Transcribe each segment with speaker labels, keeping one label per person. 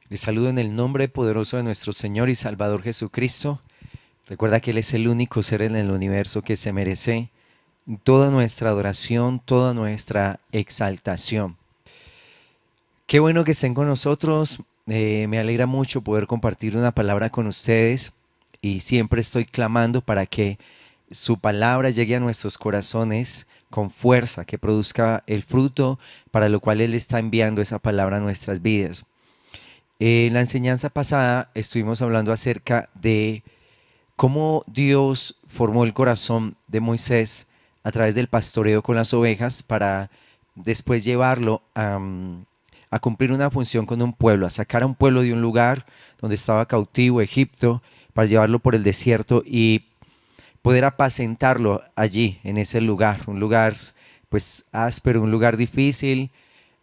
Speaker 1: Les saludo en el nombre poderoso de nuestro Señor y Salvador Jesucristo. Recuerda que Él es el único ser en el universo que se merece toda nuestra adoración, toda nuestra exaltación. Qué bueno que estén con nosotros. Me alegra mucho poder compartir una palabra con ustedes y siempre estoy clamando para que su palabra llegue a nuestros corazones con fuerza, que produzca el fruto para lo cual Él está enviando esa palabra a nuestras vidas. En la enseñanza pasada estuvimos hablando acerca de cómo Dios formó el corazón de Moisés a través del pastoreo con las ovejas para después llevarlo a cumplir una función con un pueblo, a sacar a un pueblo de un lugar donde estaba cautivo, Egipto, para llevarlo por el desierto y poder apacentarlo allí, en ese lugar, un lugar pues áspero, un lugar difícil.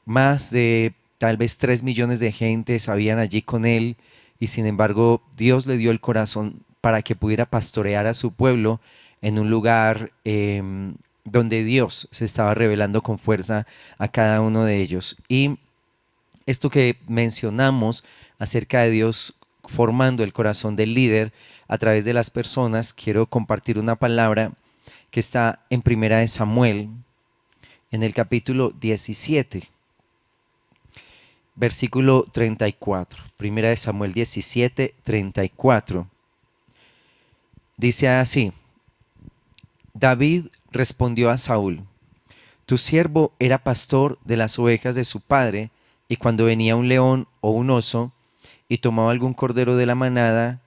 Speaker 1: Más de tal vez 3 millones de gentes habían allí con él y sin embargo Dios le dio el corazón para que pudiera pastorear a su pueblo en un lugar donde Dios se estaba revelando con fuerza a cada uno de ellos. Y esto que mencionamos acerca de Dios formando el corazón del líder a través de las personas, quiero compartir una palabra que está en Primera de Samuel, en el capítulo 17, versículo 34. Primera de Samuel 17, 34. Dice así: David respondió a Saúl: Tu siervo era pastor de las ovejas de su padre, y cuando venía un león o un oso y tomaba algún cordero de la manada,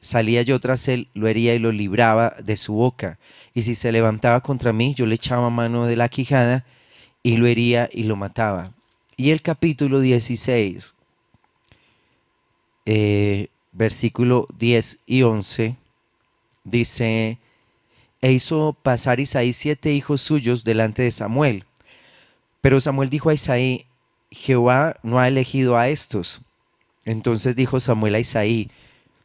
Speaker 1: salía yo tras él, lo hería y lo libraba de su boca. Y si se levantaba contra mí, yo le echaba mano de la quijada y lo hería y lo mataba. Y el capítulo 16, versículo 10 y 11, dice: E hizo pasar Isaí 7 hijos suyos delante de Samuel. Pero Samuel dijo a Isaí: Jehová no ha elegido a estos. Entonces dijo Samuel a Isaí: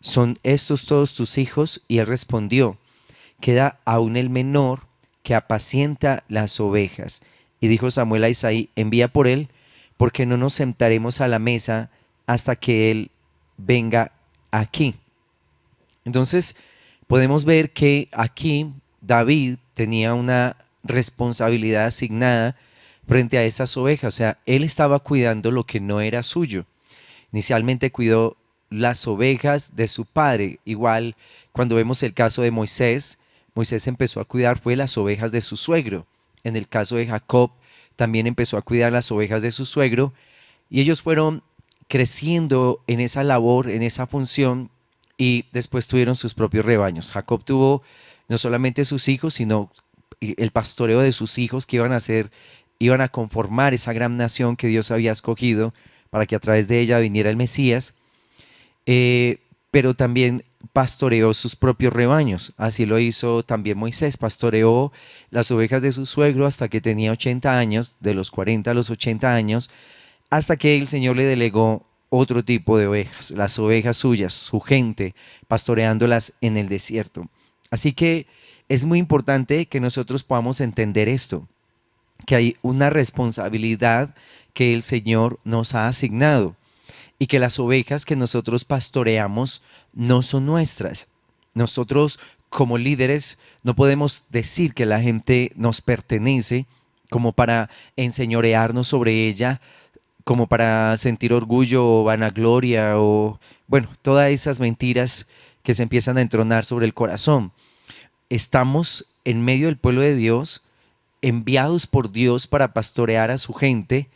Speaker 1: ¿Son estos todos tus hijos? Y él respondió: Queda aún el menor que apacienta las ovejas. Y dijo Samuel a Isaí: Envía por él, porque no nos sentaremos a la mesa hasta que él venga aquí. Entonces podemos ver que aquí David tenía una responsabilidad asignada frente a estas ovejas. O sea, él estaba cuidando lo que no era suyo. Inicialmente cuidó las ovejas de su padre. Igual cuando vemos el caso de Moisés, Moisés empezó a cuidar fue las ovejas de su suegro. En el caso de Jacob, también empezó a cuidar las ovejas de su suegro. Y ellos fueron creciendo en esa labor, en esa función, y después tuvieron sus propios rebaños. Jacob tuvo no solamente sus hijos, sino el pastoreo de sus hijos que iban a conformar esa gran nación que Dios había escogido para que a través de ella viniera el Mesías, pero también pastoreó sus propios rebaños. Así lo hizo también Moisés, pastoreó las ovejas de su suegro hasta que tenía 80 años, de los 40 a los 80 años, hasta que el Señor le delegó otro tipo de ovejas, las ovejas suyas, su gente, pastoreándolas en el desierto. Así que es muy importante que nosotros podamos entender esto, que hay una responsabilidad que el Señor nos ha asignado y que las ovejas que nosotros pastoreamos no son nuestras. Nosotros como líderes no podemos decir que la gente nos pertenece como para enseñorearnos sobre ella, como para sentir orgullo o vanagloria o, bueno, todas esas mentiras que se empiezan a entronar sobre el corazón. Estamos en medio del pueblo de Dios, enviados por Dios para pastorear a su gente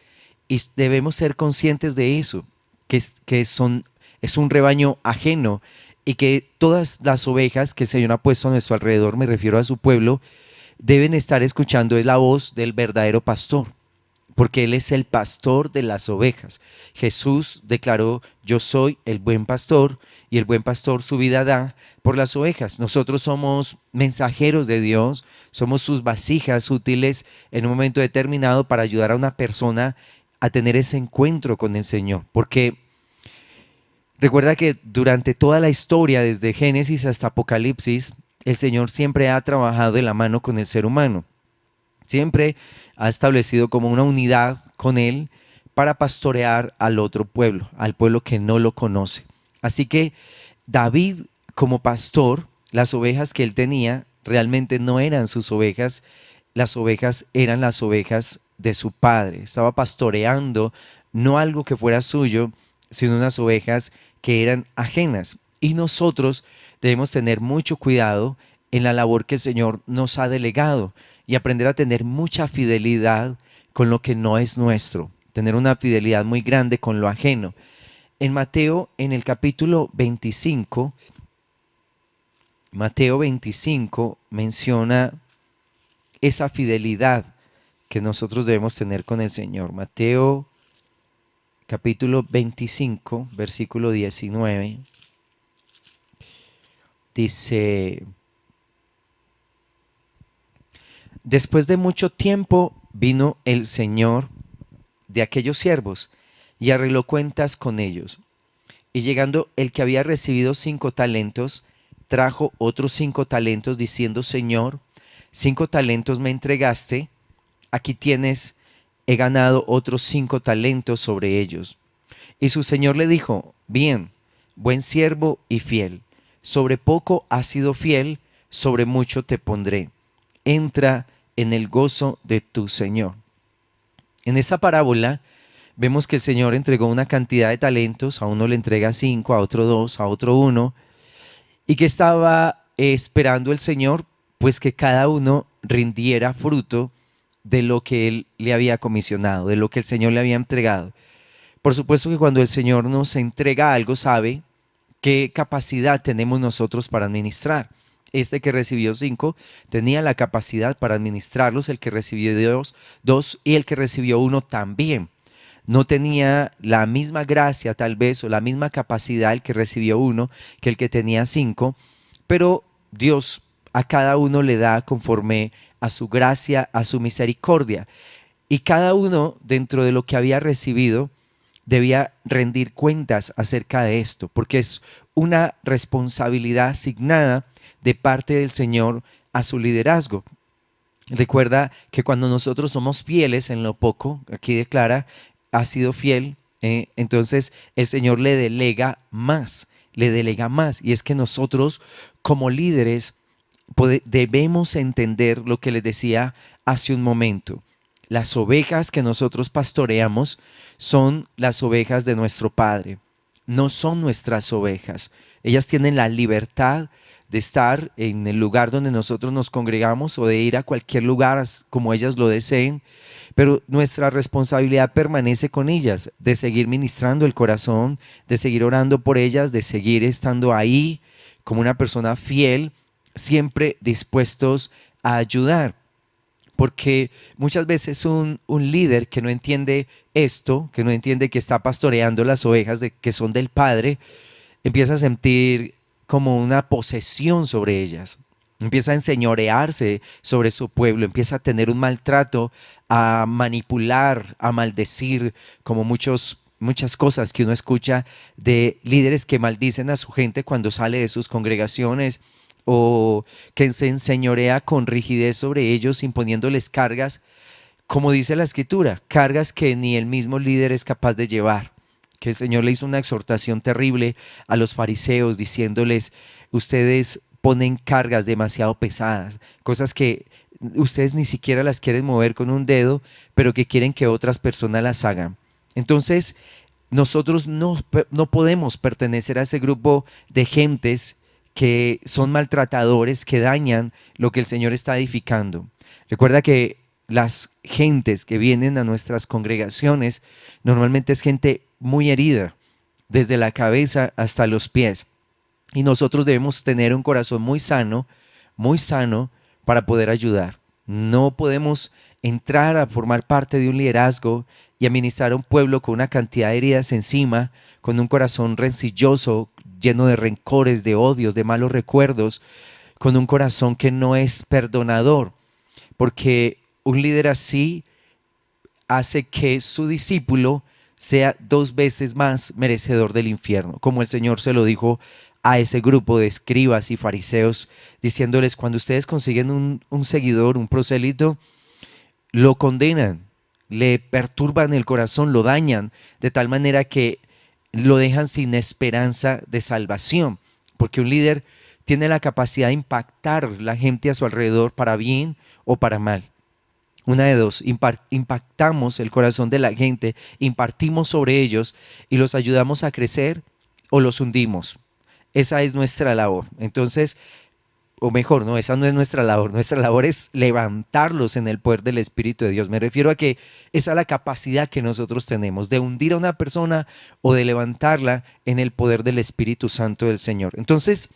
Speaker 1: y debemos ser conscientes de eso, es un rebaño ajeno y que todas las ovejas que el Señor ha puesto a nuestro alrededor, me refiero a su pueblo, deben estar escuchando la voz del verdadero pastor, porque Él es el pastor de las ovejas. Jesús declaró: Yo soy el buen pastor y el buen pastor su vida da por las ovejas. Nosotros somos mensajeros de Dios, somos sus vasijas útiles en un momento determinado para ayudar a una persona a tener ese encuentro con el Señor. Porque recuerda que durante toda la historia, desde Génesis hasta Apocalipsis, el Señor siempre ha trabajado de la mano con el ser humano. Siempre ha establecido como una unidad con Él para pastorear al otro pueblo, al pueblo que no lo conoce. Así que David, como pastor, las ovejas que él tenía realmente no eran sus ovejas, las ovejas eran las ovejas de su padre. Estaba pastoreando no algo que fuera suyo, sino unas ovejas que eran ajenas. Y nosotros debemos tener mucho cuidado en la labor que el Señor nos ha delegado y aprender a tener mucha fidelidad con lo que no es nuestro, tener una fidelidad muy grande con lo ajeno. En Mateo, en el capítulo 25, Mateo 25 menciona esa fidelidad que nosotros debemos tener con el Señor. Mateo capítulo 25, versículo 19, dice: después de mucho tiempo vino el Señor de aquellos siervos y arregló cuentas con ellos. Y llegando el que había recibido 5 talentos, trajo otros 5 talentos, diciendo: Señor, 5 talentos me entregaste, aquí tienes, he ganado otros 5 talentos sobre ellos. Y su señor le dijo: bien, buen siervo y fiel, sobre poco has sido fiel, sobre mucho te pondré. Entra en el gozo de tu Señor. En esa parábola vemos que el Señor entregó una cantidad de talentos, a uno le entrega 5, a otro 2, a otro 1, y que estaba esperando el Señor, pues que cada uno rindiera fruto de lo que Él le había comisionado, de lo que el Señor le había entregado. Por supuesto que cuando el Señor nos entrega algo, sabe qué capacidad tenemos nosotros para administrar. Este que recibió 5 tenía la capacidad para administrarlos, el que recibió 2 y el que recibió 1 también. No tenía la misma gracia tal vez o la misma capacidad el que recibió 1 que el que tenía 5, pero Dios a cada uno le da conforme a su gracia, a su misericordia. Y cada uno dentro de lo que había recibido debía rendir cuentas acerca de esto, porque es una responsabilidad asignada de parte del Señor a su liderazgo. Recuerda que cuando nosotros somos fieles en lo poco, aquí declara, ha sido fiel, entonces el Señor le delega más, y es que nosotros como líderes debemos entender lo que les decía hace un momento. Las ovejas que nosotros pastoreamos son las ovejas de nuestro Padre, no son nuestras ovejas. Ellas tienen la libertad de estar en el lugar donde nosotros nos congregamos o de ir a cualquier lugar como ellas lo deseen, pero nuestra responsabilidad permanece con ellas, de seguir ministrando el corazón, de seguir orando por ellas, de seguir estando ahí como una persona fiel, siempre dispuestos a ayudar. Porque muchas veces un líder que no entiende esto, que no entiende que está pastoreando las ovejas que son del Padre, empieza a sentir como una posesión sobre ellas. Empieza a enseñorearse sobre su pueblo, empieza a tener un maltrato, a manipular, a maldecir, como muchas cosas que uno escucha de líderes que maldicen a su gente cuando sale de sus congregaciones, o que se enseñorea con rigidez sobre ellos, imponiéndoles cargas, como dice la Escritura, cargas que ni el mismo líder es capaz de llevar. Que el Señor le hizo una exhortación terrible a los fariseos diciéndoles: ustedes ponen cargas demasiado pesadas, cosas que ustedes ni siquiera las quieren mover con un dedo, pero que quieren que otras personas las hagan. Entonces, nosotros no podemos pertenecer a ese grupo de gentes que son maltratadores, que dañan lo que el Señor está edificando. Recuerda que las gentes que vienen a nuestras congregaciones normalmente es gente muy herida, desde la cabeza hasta los pies. Y nosotros debemos tener un corazón muy sano para poder ayudar. No podemos entrar a formar parte de un liderazgo y administrar a un pueblo con una cantidad de heridas encima, con un corazón rencilloso, lleno de rencores, de odios, de malos recuerdos, con un corazón que no es perdonador, porque un líder así hace que su discípulo sea 2 veces más merecedor del infierno, como el Señor se lo dijo a ese grupo de escribas y fariseos, diciéndoles: cuando ustedes consiguen un seguidor, un prosélito, lo condenan, le perturban el corazón, lo dañan, de tal manera que lo dejan sin esperanza de salvación, porque un líder tiene la capacidad de impactar la gente a su alrededor para bien o para mal. Una de dos, impactamos el corazón de la gente, impartimos sobre ellos y los ayudamos a crecer o los hundimos. Esa es nuestra labor. Entonces, o mejor, no, esa no es nuestra labor es levantarlos en el poder del Espíritu de Dios. Me refiero a que esa es la capacidad que nosotros tenemos de hundir a una persona o de levantarla en el poder del Espíritu Santo del Señor. Entonces,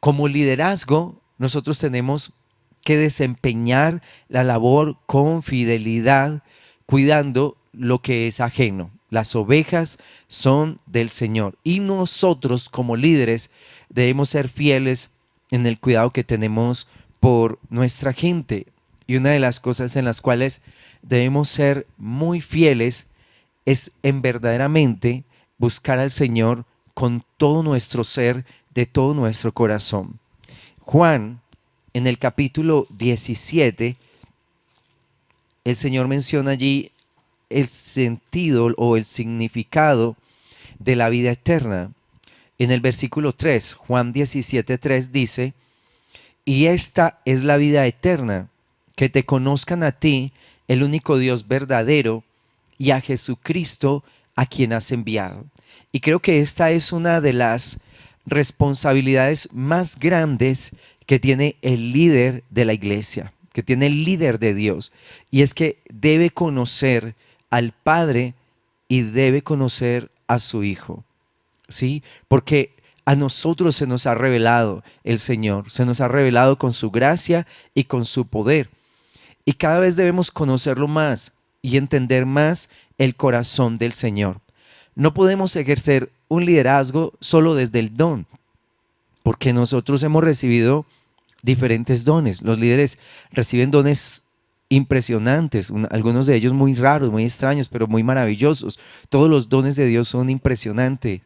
Speaker 1: como liderazgo, nosotros tenemos que desempeñar la labor con fidelidad, cuidando lo que es ajeno. Las ovejas son del Señor y nosotros como líderes debemos ser fieles en el cuidado que tenemos por nuestra gente. Y una de las cosas en las cuales debemos ser muy fieles es en verdaderamente buscar al Señor con todo nuestro ser, de todo nuestro corazón. Juan, en el capítulo 17, el Señor menciona allí el sentido o el significado de la vida eterna. En el versículo 3, Juan 17:3 dice, y esta es la vida eterna, que te conozcan a ti, el único Dios verdadero, y a Jesucristo, a quien has enviado. Y creo que esta es una de las responsabilidades más grandes que tiene el líder de la iglesia, que tiene el líder de Dios, y es que debe conocer al Padre y debe conocer a su Hijo, ¿sí? Porque a nosotros se nos ha revelado el Señor, se nos ha revelado con su gracia y con su poder, y cada vez debemos conocerlo más y entender más el corazón del Señor. No podemos ejercer un liderazgo solo desde el don, porque nosotros hemos recibido diferentes dones. Los líderes reciben dones impresionantes, algunos de ellos muy raros, muy extraños, pero muy maravillosos. Todos los dones de Dios son impresionantes,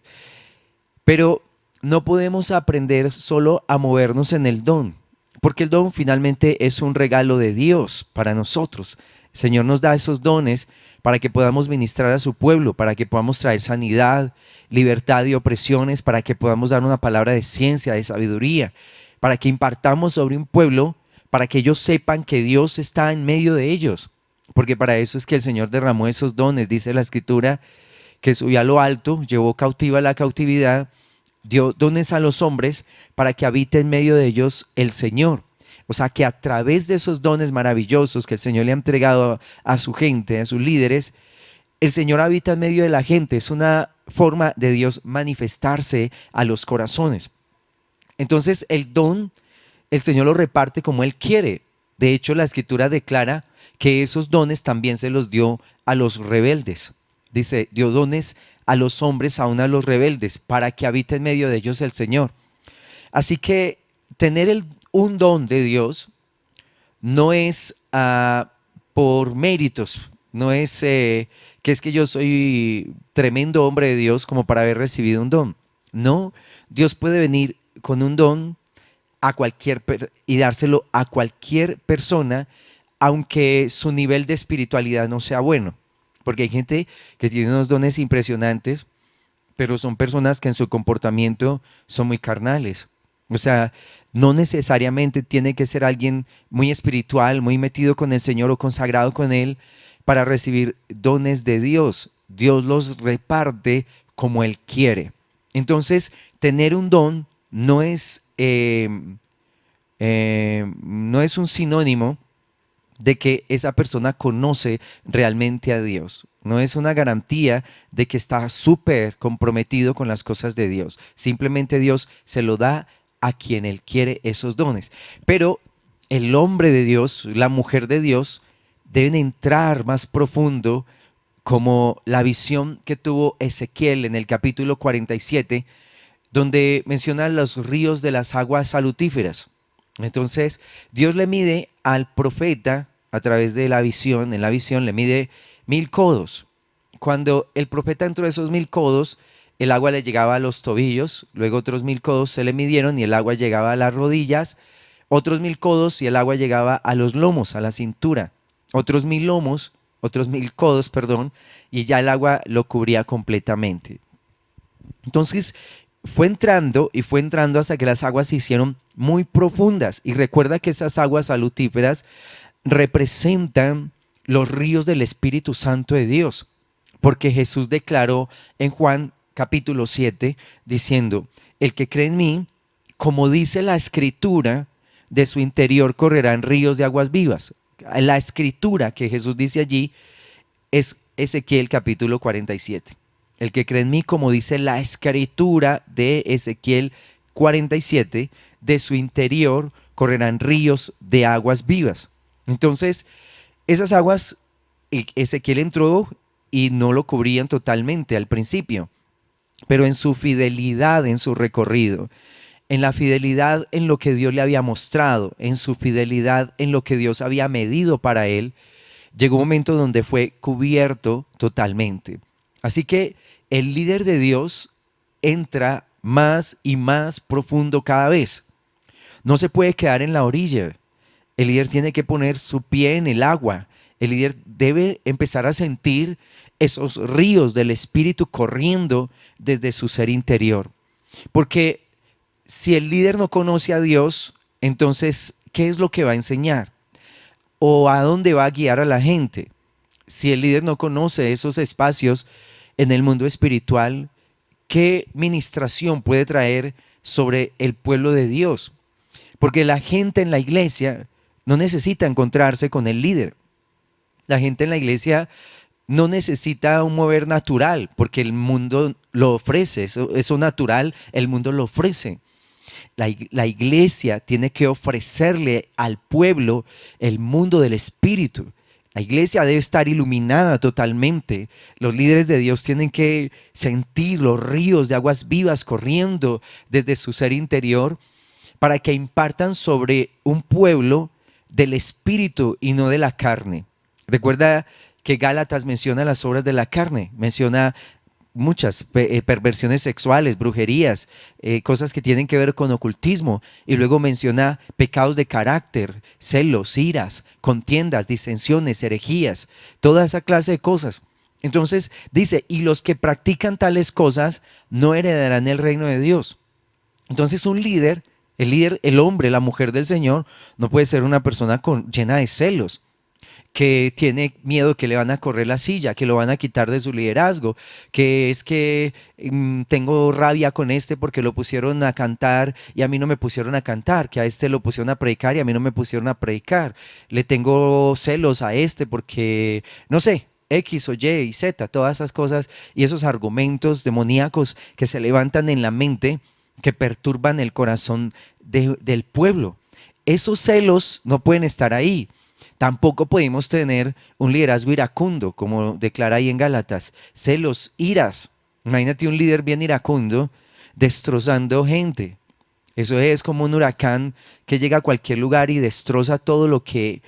Speaker 1: pero no podemos aprender solo a movernos en el don, porque el don finalmente es un regalo de Dios para nosotros. El Señor nos da esos dones para que podamos ministrar a su pueblo, para que podamos traer sanidad, libertad de opresiones, para que podamos dar una palabra de ciencia, de sabiduría, para que impartamos sobre un pueblo, para que ellos sepan que Dios está en medio de ellos. Porque para eso es que el Señor derramó esos dones, dice la Escritura, que subió a lo alto, llevó cautiva la cautividad, dio dones a los hombres para que habite en medio de ellos el Señor. O sea, que a través de esos dones maravillosos que el Señor le ha entregado a su gente, a sus líderes, el Señor habita en medio de la gente. Es una forma de Dios manifestarse a los corazones. Entonces, el don, el Señor lo reparte como Él quiere. De hecho, la Escritura declara que esos dones también se los dio a los rebeldes. Dice, dio dones a los hombres, aún a los rebeldes, para que habite en medio de ellos el Señor. Así que tener un don de Dios no es por méritos, no es que es que yo soy tremendo hombre de Dios como para haber recibido un don. No, Dios puede venir con un don a y dárselo a cualquier persona, aunque su nivel de espiritualidad no sea bueno. Porque hay gente que tiene unos dones impresionantes, pero son personas que en su comportamiento son muy carnales. O sea, no necesariamente tiene que ser alguien muy espiritual, muy metido con el Señor o consagrado con Él para recibir dones de Dios. Dios los reparte como Él quiere. Entonces, tener un don no es un sinónimo de que esa persona conoce realmente a Dios. No es una garantía de que está súper comprometido con las cosas de Dios. Simplemente Dios se lo da a quien Él quiere esos dones. Pero el hombre de Dios, la mujer de Dios, deben entrar más profundo, como la visión que tuvo Ezequiel en el capítulo 47, donde menciona los ríos de las aguas salutíferas. Entonces, Dios le mide al profeta a través de la visión, en la visión le mide 1000 codos. Cuando el profeta entró a esos 1000 codos, el agua le llegaba a los tobillos, luego otros 1000 codos se le midieron y el agua llegaba a las rodillas, otros 1000 codos y el agua llegaba a los lomos, a la cintura, otros 1000 lomos, otros 1000 codos, perdón, y ya el agua lo cubría completamente. Entonces fue entrando y fue entrando hasta que las aguas se hicieron muy profundas. Y recuerda que esas aguas salutíferas representan los ríos del Espíritu Santo de Dios. Porque Jesús declaró en Juan capítulo 7 diciendo, el que cree en mí, como dice la escritura, de su interior correrán ríos de aguas vivas. La escritura que Jesús dice allí es Ezequiel capítulo 47. El que cree en mí, como dice la escritura de Ezequiel 47, de su interior correrán ríos de aguas vivas. Entonces, esas aguas, Ezequiel entró y no lo cubrían totalmente al principio, pero en su fidelidad en su recorrido, en la fidelidad en lo que Dios le había mostrado, en su fidelidad en lo que Dios había medido para él, llegó un momento donde fue cubierto totalmente. Así que el líder de Dios entra más y más profundo cada vez. No se puede quedar en la orilla. El líder tiene que poner su pie en el agua. El líder debe empezar a sentir esos ríos del Espíritu corriendo desde su ser interior. Porque si el líder no conoce a Dios, entonces, ¿qué es lo que va a enseñar? ¿O a dónde va a guiar a la gente? Si el líder no conoce esos espacios en el mundo espiritual, ¿qué ministración puede traer sobre el pueblo de Dios? Porque la gente en la iglesia no necesita encontrarse con el líder. La gente en la iglesia no necesita un mover natural, porque el mundo lo ofrece, eso natural, el mundo lo ofrece. La iglesia tiene que ofrecerle al pueblo el mundo del Espíritu. La iglesia debe estar iluminada totalmente. Los líderes de Dios tienen que sentir los ríos de aguas vivas corriendo desde su ser interior para que impartan sobre un pueblo del Espíritu y no de la carne. Recuerda que Gálatas menciona las obras de la carne, menciona muchas perversiones sexuales, brujerías, cosas que tienen que ver con ocultismo, y luego menciona pecados de carácter, celos, iras, contiendas, disensiones, herejías, toda esa clase de cosas. Entonces dice, y los que practican tales cosas no heredarán el reino de Dios. Entonces un líder, el hombre, la mujer del Señor, no puede ser una persona llena de celos, que tiene miedo que le van a correr la silla, que lo van a quitar de su liderazgo, que es que tengo rabia con este porque lo pusieron a cantar y a mí no me pusieron a cantar, que a este lo pusieron a predicar y a mí no me pusieron a predicar. Le tengo celos a este porque, no sé, X o Y y Z, todas esas cosas y esos argumentos demoníacos que se levantan en la mente, que perturban el corazón del pueblo. Esos celos no pueden estar ahí. Tampoco podemos tener un liderazgo iracundo, como declara ahí en Gálatas. Celos, iras. Imagínate un líder bien iracundo destrozando gente. Eso es como un huracán que llega a cualquier lugar y destroza todo lo que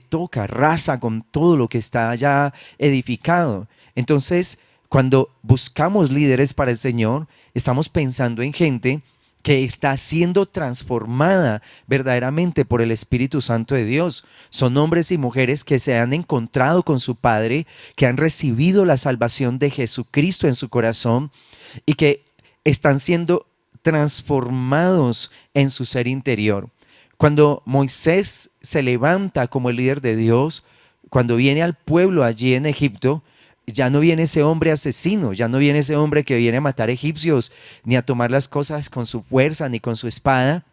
Speaker 1: toca, arrasa con todo lo que está ya edificado. Entonces, cuando buscamos líderes para el Señor, estamos pensando en gente que está siendo transformada verdaderamente por el Espíritu Santo de Dios. Son hombres y mujeres que se han encontrado con su Padre, que han recibido la salvación de Jesucristo en su corazón y que están siendo transformados en su ser interior. Cuando Moisés se levanta como el líder de Dios, cuando viene al pueblo allí en Egipto, ya no viene ese hombre asesino, ya no viene ese hombre que viene a matar egipcios, ni a tomar las cosas con su fuerza, ni con su espada,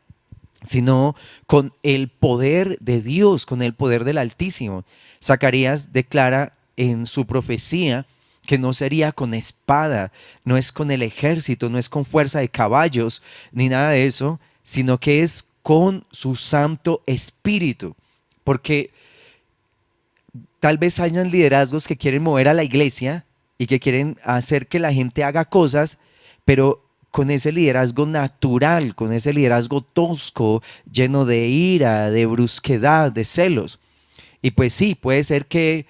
Speaker 1: sino con el poder de Dios, con el poder del Altísimo. Zacarías declara en su profecía que no sería con espada, no es con el ejército, no es con fuerza de caballos, ni nada de eso, sino que es con su Santo Espíritu. Porque tal vez hayan liderazgos que quieren mover a la iglesia y que quieren hacer que la gente haga cosas, pero con ese liderazgo natural, con ese liderazgo tosco, lleno de ira, de brusquedad, de celos. Y pues sí, puede ser que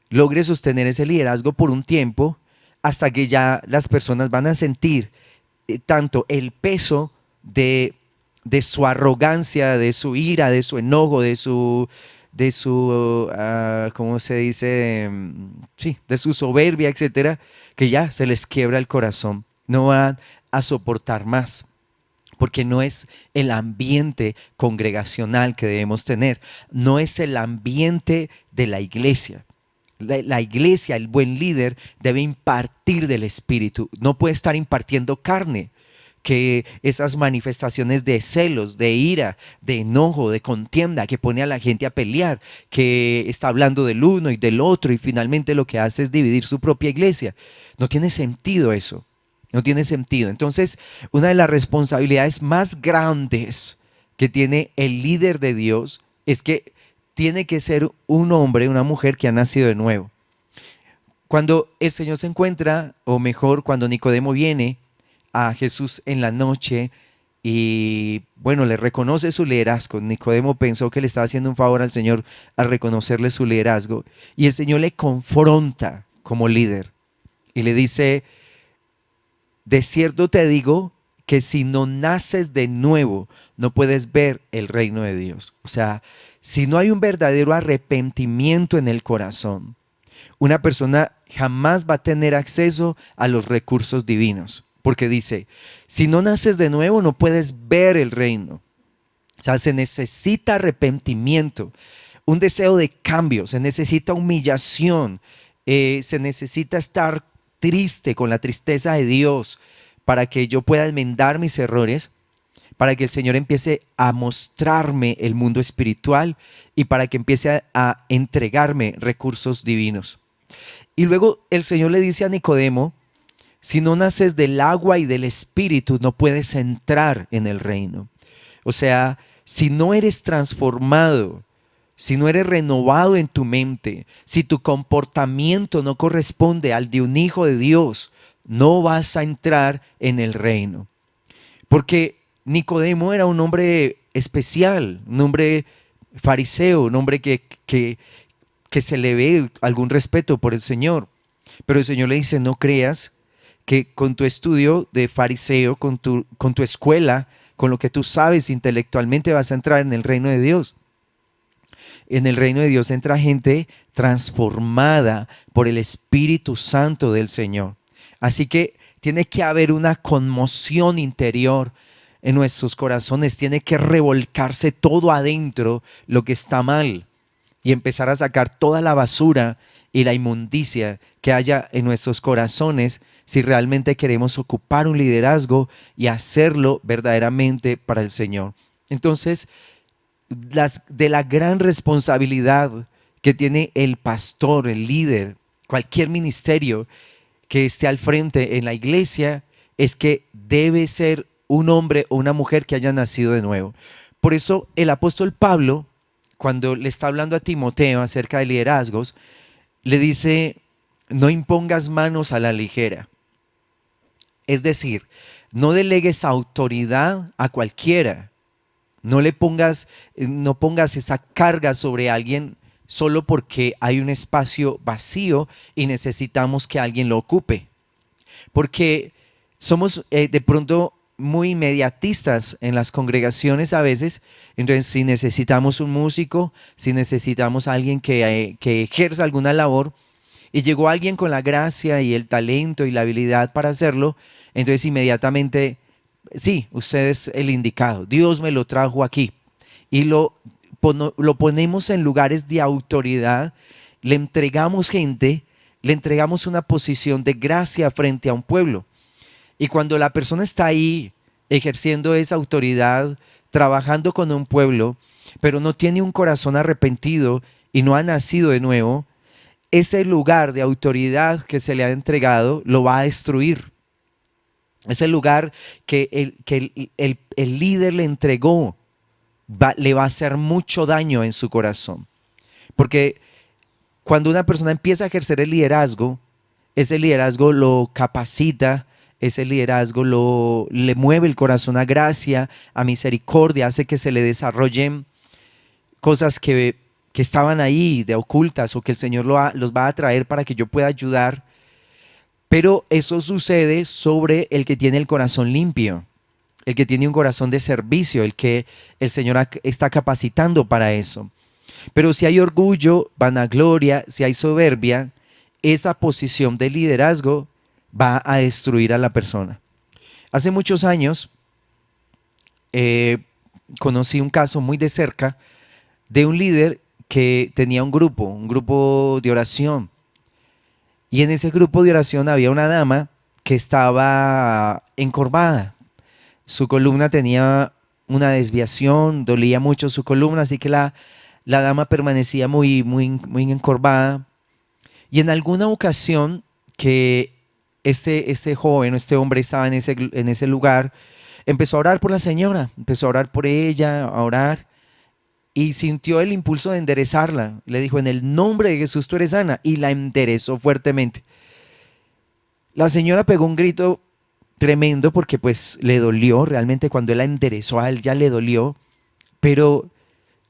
Speaker 1: logre sostener ese liderazgo por un tiempo hasta que ya las personas van a sentir tanto el peso de su arrogancia, de su ira, de su enojo, ¿cómo se dice? Sí, de su soberbia, etcétera, que ya se les quiebra el corazón. No van a soportar más, porque no es el ambiente congregacional que debemos tener, no es el ambiente de la iglesia. La iglesia, el buen líder, debe impartir del Espíritu, no puede estar impartiendo carne, que esas manifestaciones de celos, de ira, de enojo, de contienda, que pone a la gente a pelear, que está hablando del uno y del otro y finalmente lo que hace es dividir su propia iglesia. No tiene sentido eso, no tiene sentido. Entonces, una de las responsabilidades más grandes que tiene el líder de Dios es que tiene que ser un hombre, una mujer que ha nacido de nuevo. Cuando el Señor se encuentra, o mejor, cuando Nicodemo viene a Jesús en la noche y bueno, le reconoce su liderazgo. Nicodemo pensó que le estaba haciendo un favor al Señor al reconocerle su liderazgo, y el Señor le confronta como líder y le dice: de cierto te digo que si no naces de nuevo, no puedes ver el reino de Dios. O sea, si no hay un verdadero arrepentimiento en el corazón, una persona jamás va a tener acceso a los recursos divinos. Porque dice, si no naces de nuevo, no puedes ver el reino. O sea, se necesita arrepentimiento, un deseo de cambio, se necesita humillación, se necesita estar triste con la tristeza de Dios para que yo pueda enmendar mis errores, para que el Señor empiece a mostrarme el mundo espiritual y para que empiece a entregarme recursos divinos. Y luego el Señor le dice a Nicodemo: si no naces del agua y del espíritu, no puedes entrar en el reino. O sea, si no eres transformado, si no eres renovado en tu mente, si tu comportamiento no corresponde al de un hijo de Dios, no vas a entrar en el reino. Porque Nicodemo era un hombre especial, un hombre fariseo, un hombre que se le ve algún respeto por el Señor. Pero el Señor le dice: no creas que con tu estudio de fariseo, con tu escuela, con lo que tú sabes intelectualmente, vas a entrar en el reino de Dios. En el reino de Dios entra gente transformada por el Espíritu Santo del Señor. Así que tiene que haber una conmoción interior en nuestros corazones, tiene que revolcarse todo adentro lo que está mal y empezar a sacar toda la basura y la inmundicia que haya en nuestros corazones si realmente queremos ocupar un liderazgo y hacerlo verdaderamente para el Señor. Entonces, de la gran responsabilidad que tiene el pastor, el líder, cualquier ministerio que esté al frente en la iglesia, es que debe ser un hombre o una mujer que haya nacido de nuevo. Por eso el apóstol Pablo, cuando le está hablando a Timoteo acerca de liderazgos, le dice: no impongas manos a la ligera. Es decir, no delegues autoridad a cualquiera. No pongas esa carga sobre alguien solo porque hay un espacio vacío y necesitamos que alguien lo ocupe. Porque somos de pronto muy inmediatistas en las congregaciones a veces. Entonces, si necesitamos un músico, si necesitamos a alguien que ejerza alguna labor, y llegó alguien con la gracia y el talento y la habilidad para hacerlo, entonces inmediatamente, sí, usted es el indicado, Dios me lo trajo aquí. Y lo ponemos en lugares de autoridad, le entregamos gente, le entregamos una posición de gracia frente a un pueblo. Y cuando la persona está ahí ejerciendo esa autoridad, trabajando con un pueblo, pero no tiene un corazón arrepentido y no ha nacido de nuevo, ese lugar de autoridad que se le ha entregado lo va a destruir. Ese lugar que el líder le entregó le va a hacer mucho daño en su corazón. Porque cuando una persona empieza a ejercer el liderazgo, ese liderazgo lo capacita, ese liderazgo le mueve el corazón a gracia, a misericordia, hace que se le desarrollen cosas que estaban ahí de ocultas o que el Señor los va a traer para que yo pueda ayudar. Pero eso sucede sobre el que tiene el corazón limpio, el que tiene un corazón de servicio, el que el Señor está capacitando para eso. Pero si hay orgullo, vanagloria, si hay soberbia, esa posición de liderazgo va a destruir a la persona. Hace muchos años eh, conocí un caso muy de cerca de un líder que tenía un grupo de oración. Y en ese grupo de oración había una dama que estaba encorvada. Su columna tenía una desviación, dolía mucho su columna, así que la dama permanecía muy encorvada. Y en alguna ocasión que este joven, este hombre estaba en ese lugar, empezó a orar por la señora, empezó a orar por ella, a orar, y sintió el impulso de enderezarla. Le dijo, en el nombre de Jesús tú eres sana, y la enderezó fuertemente. La señora pegó un grito tremendo porque pues le dolió, realmente cuando él la enderezó a él ya le dolió, pero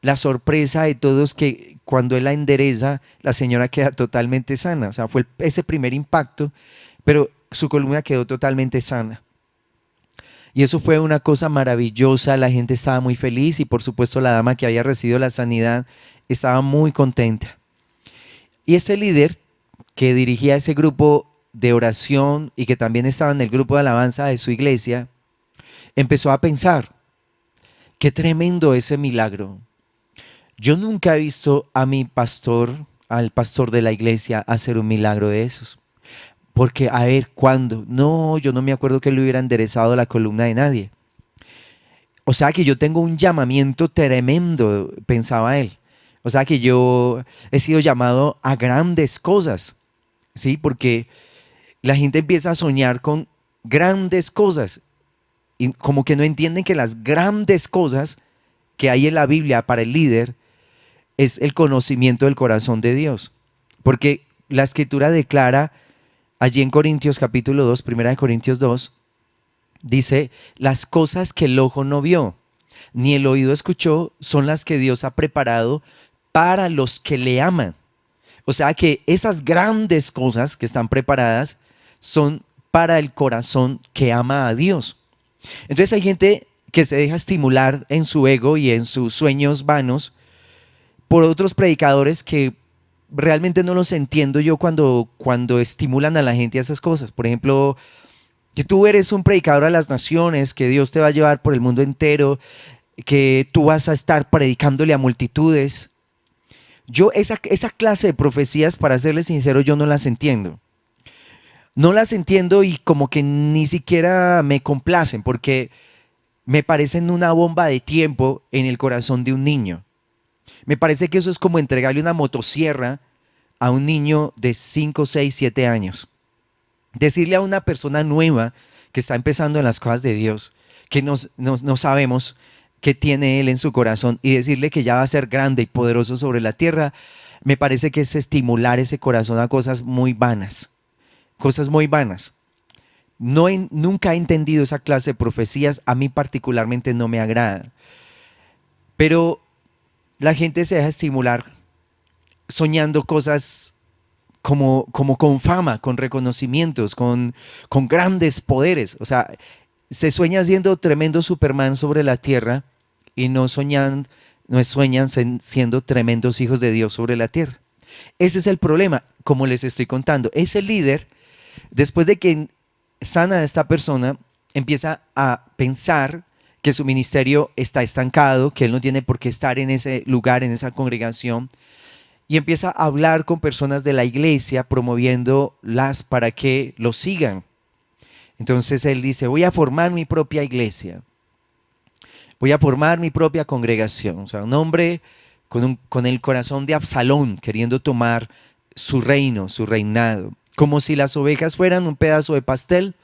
Speaker 1: la sorpresa de todos que cuando él la endereza, la señora queda totalmente sana. O sea, fue ese primer impacto, pero su columna quedó totalmente sana. Y eso fue una cosa maravillosa, la gente estaba muy feliz y por supuesto la dama que había recibido la sanidad estaba muy contenta. Y este líder que dirigía ese grupo de oración y que también estaba en el grupo de alabanza de su iglesia, empezó a pensar, qué tremendo ese milagro. Yo nunca he visto a mi pastor, al pastor de la iglesia, hacer un milagro de esos. Porque, a ver, ¿cuándo? No, yo no me acuerdo que le hubiera enderezado la columna de nadie. O sea que yo tengo un llamamiento tremendo, pensaba él. O sea que yo he sido llamado a grandes cosas, ¿sí? Porque la gente empieza a soñar con grandes cosas y como que no entienden que las grandes cosas que hay en la Biblia para el líder es el conocimiento del corazón de Dios. Porque la escritura declara allí en Corintios capítulo 2, primera de Corintios 2, dice, las cosas que el ojo no vio, ni el oído escuchó, son las que Dios ha preparado para los que le aman. O sea que esas grandes cosas que están preparadas son para el corazón que ama a Dios. Entonces hay gente que se deja estimular en su ego y en sus sueños vanos por otros predicadores que realmente no los entiendo yo cuando estimulan a la gente a esas cosas. Por ejemplo, que tú eres un predicador a las naciones, que Dios te va a llevar por el mundo entero, que tú vas a estar predicándole a multitudes. Yo esa clase de profecías, para serles sincero, yo no las entiendo. No las entiendo y como que ni siquiera me complacen porque me parecen una bomba de tiempo en el corazón de un niño. Me parece que eso es como entregarle una motosierra a un niño de 5, 6, 7 años. Decirle a una persona nueva que está empezando en las cosas de Dios, que no sabemos qué tiene Él en su corazón y decirle que ya va a ser grande y poderoso sobre la tierra, me parece que es estimular ese corazón a cosas muy vanas. Cosas muy vanas. Nunca he entendido esa clase de profecías, a mí particularmente no me agrada. Pero la gente se deja estimular soñando cosas como con fama, con reconocimientos, con grandes poderes. O sea, se sueña siendo tremendo Superman sobre la tierra y no sueñan siendo tremendos hijos de Dios sobre la tierra. Ese es el problema, como les estoy contando. Ese líder, después de que sana a esta persona, empieza a pensar que su ministerio está estancado, que él no tiene por qué estar en ese lugar, en esa congregación, y empieza a hablar con personas de la iglesia, promoviéndolas para que lo sigan. Entonces él dice, voy a formar mi propia iglesia, voy a formar mi propia congregación. O sea, un hombre con el corazón de Absalón, queriendo tomar su reino, su reinado, como si las ovejas fueran un pedazo de pastel,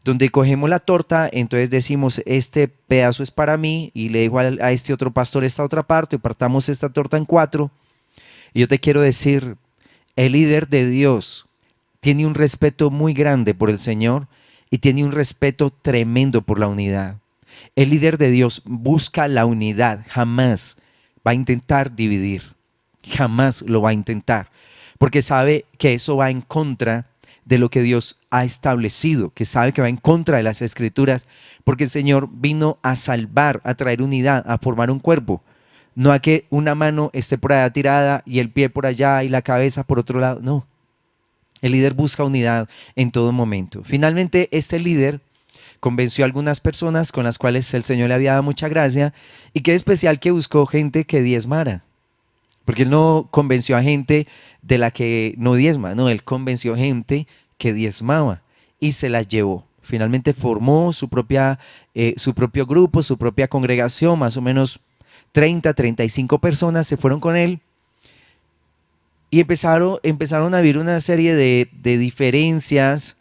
Speaker 1: donde cogemos la torta, entonces decimos, este pedazo es para mí, y le digo a este otro pastor esta otra parte, partamos esta torta en 4. Y yo te quiero decir, el líder de Dios tiene un respeto muy grande por el Señor y tiene un respeto tremendo por la unidad. El líder de Dios busca la unidad, jamás va a intentar dividir, jamás lo va a intentar, porque sabe que eso va en contra de lo que Dios ha establecido, que sabe que va en contra de las Escrituras, porque el Señor vino a salvar, a traer unidad, a formar un cuerpo. no a que una mano esté por allá tirada y el pie por allá y la cabeza por otro lado, no. El líder busca unidad en todo momento. Finalmente, este líder convenció a algunas personas con las cuales el Señor le había dado mucha gracia, y qué especial que buscó gente que diezmara, porque él no convenció a gente de la que no diezma, no, él convenció gente que diezmaba y se las llevó. Finalmente formó su propio grupo, su propia congregación, más o menos 35 personas se fueron con él y empezaron a vivir una serie de diferencias.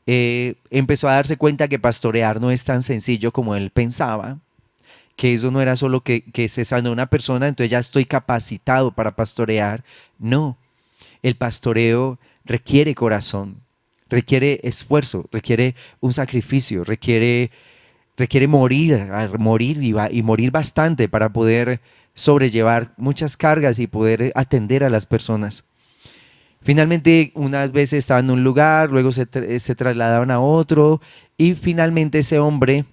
Speaker 1: Empezó a darse cuenta que pastorear no es tan sencillo como él pensaba, que eso no era solo que se sanó una persona, entonces ya estoy capacitado para pastorear. No, el pastoreo requiere corazón, requiere esfuerzo, requiere un sacrificio, requiere morir y morir bastante para poder sobrellevar muchas cargas y poder atender a las personas. Finalmente, unas veces estaban en un lugar, luego se trasladaban a otro, y finalmente ese hombre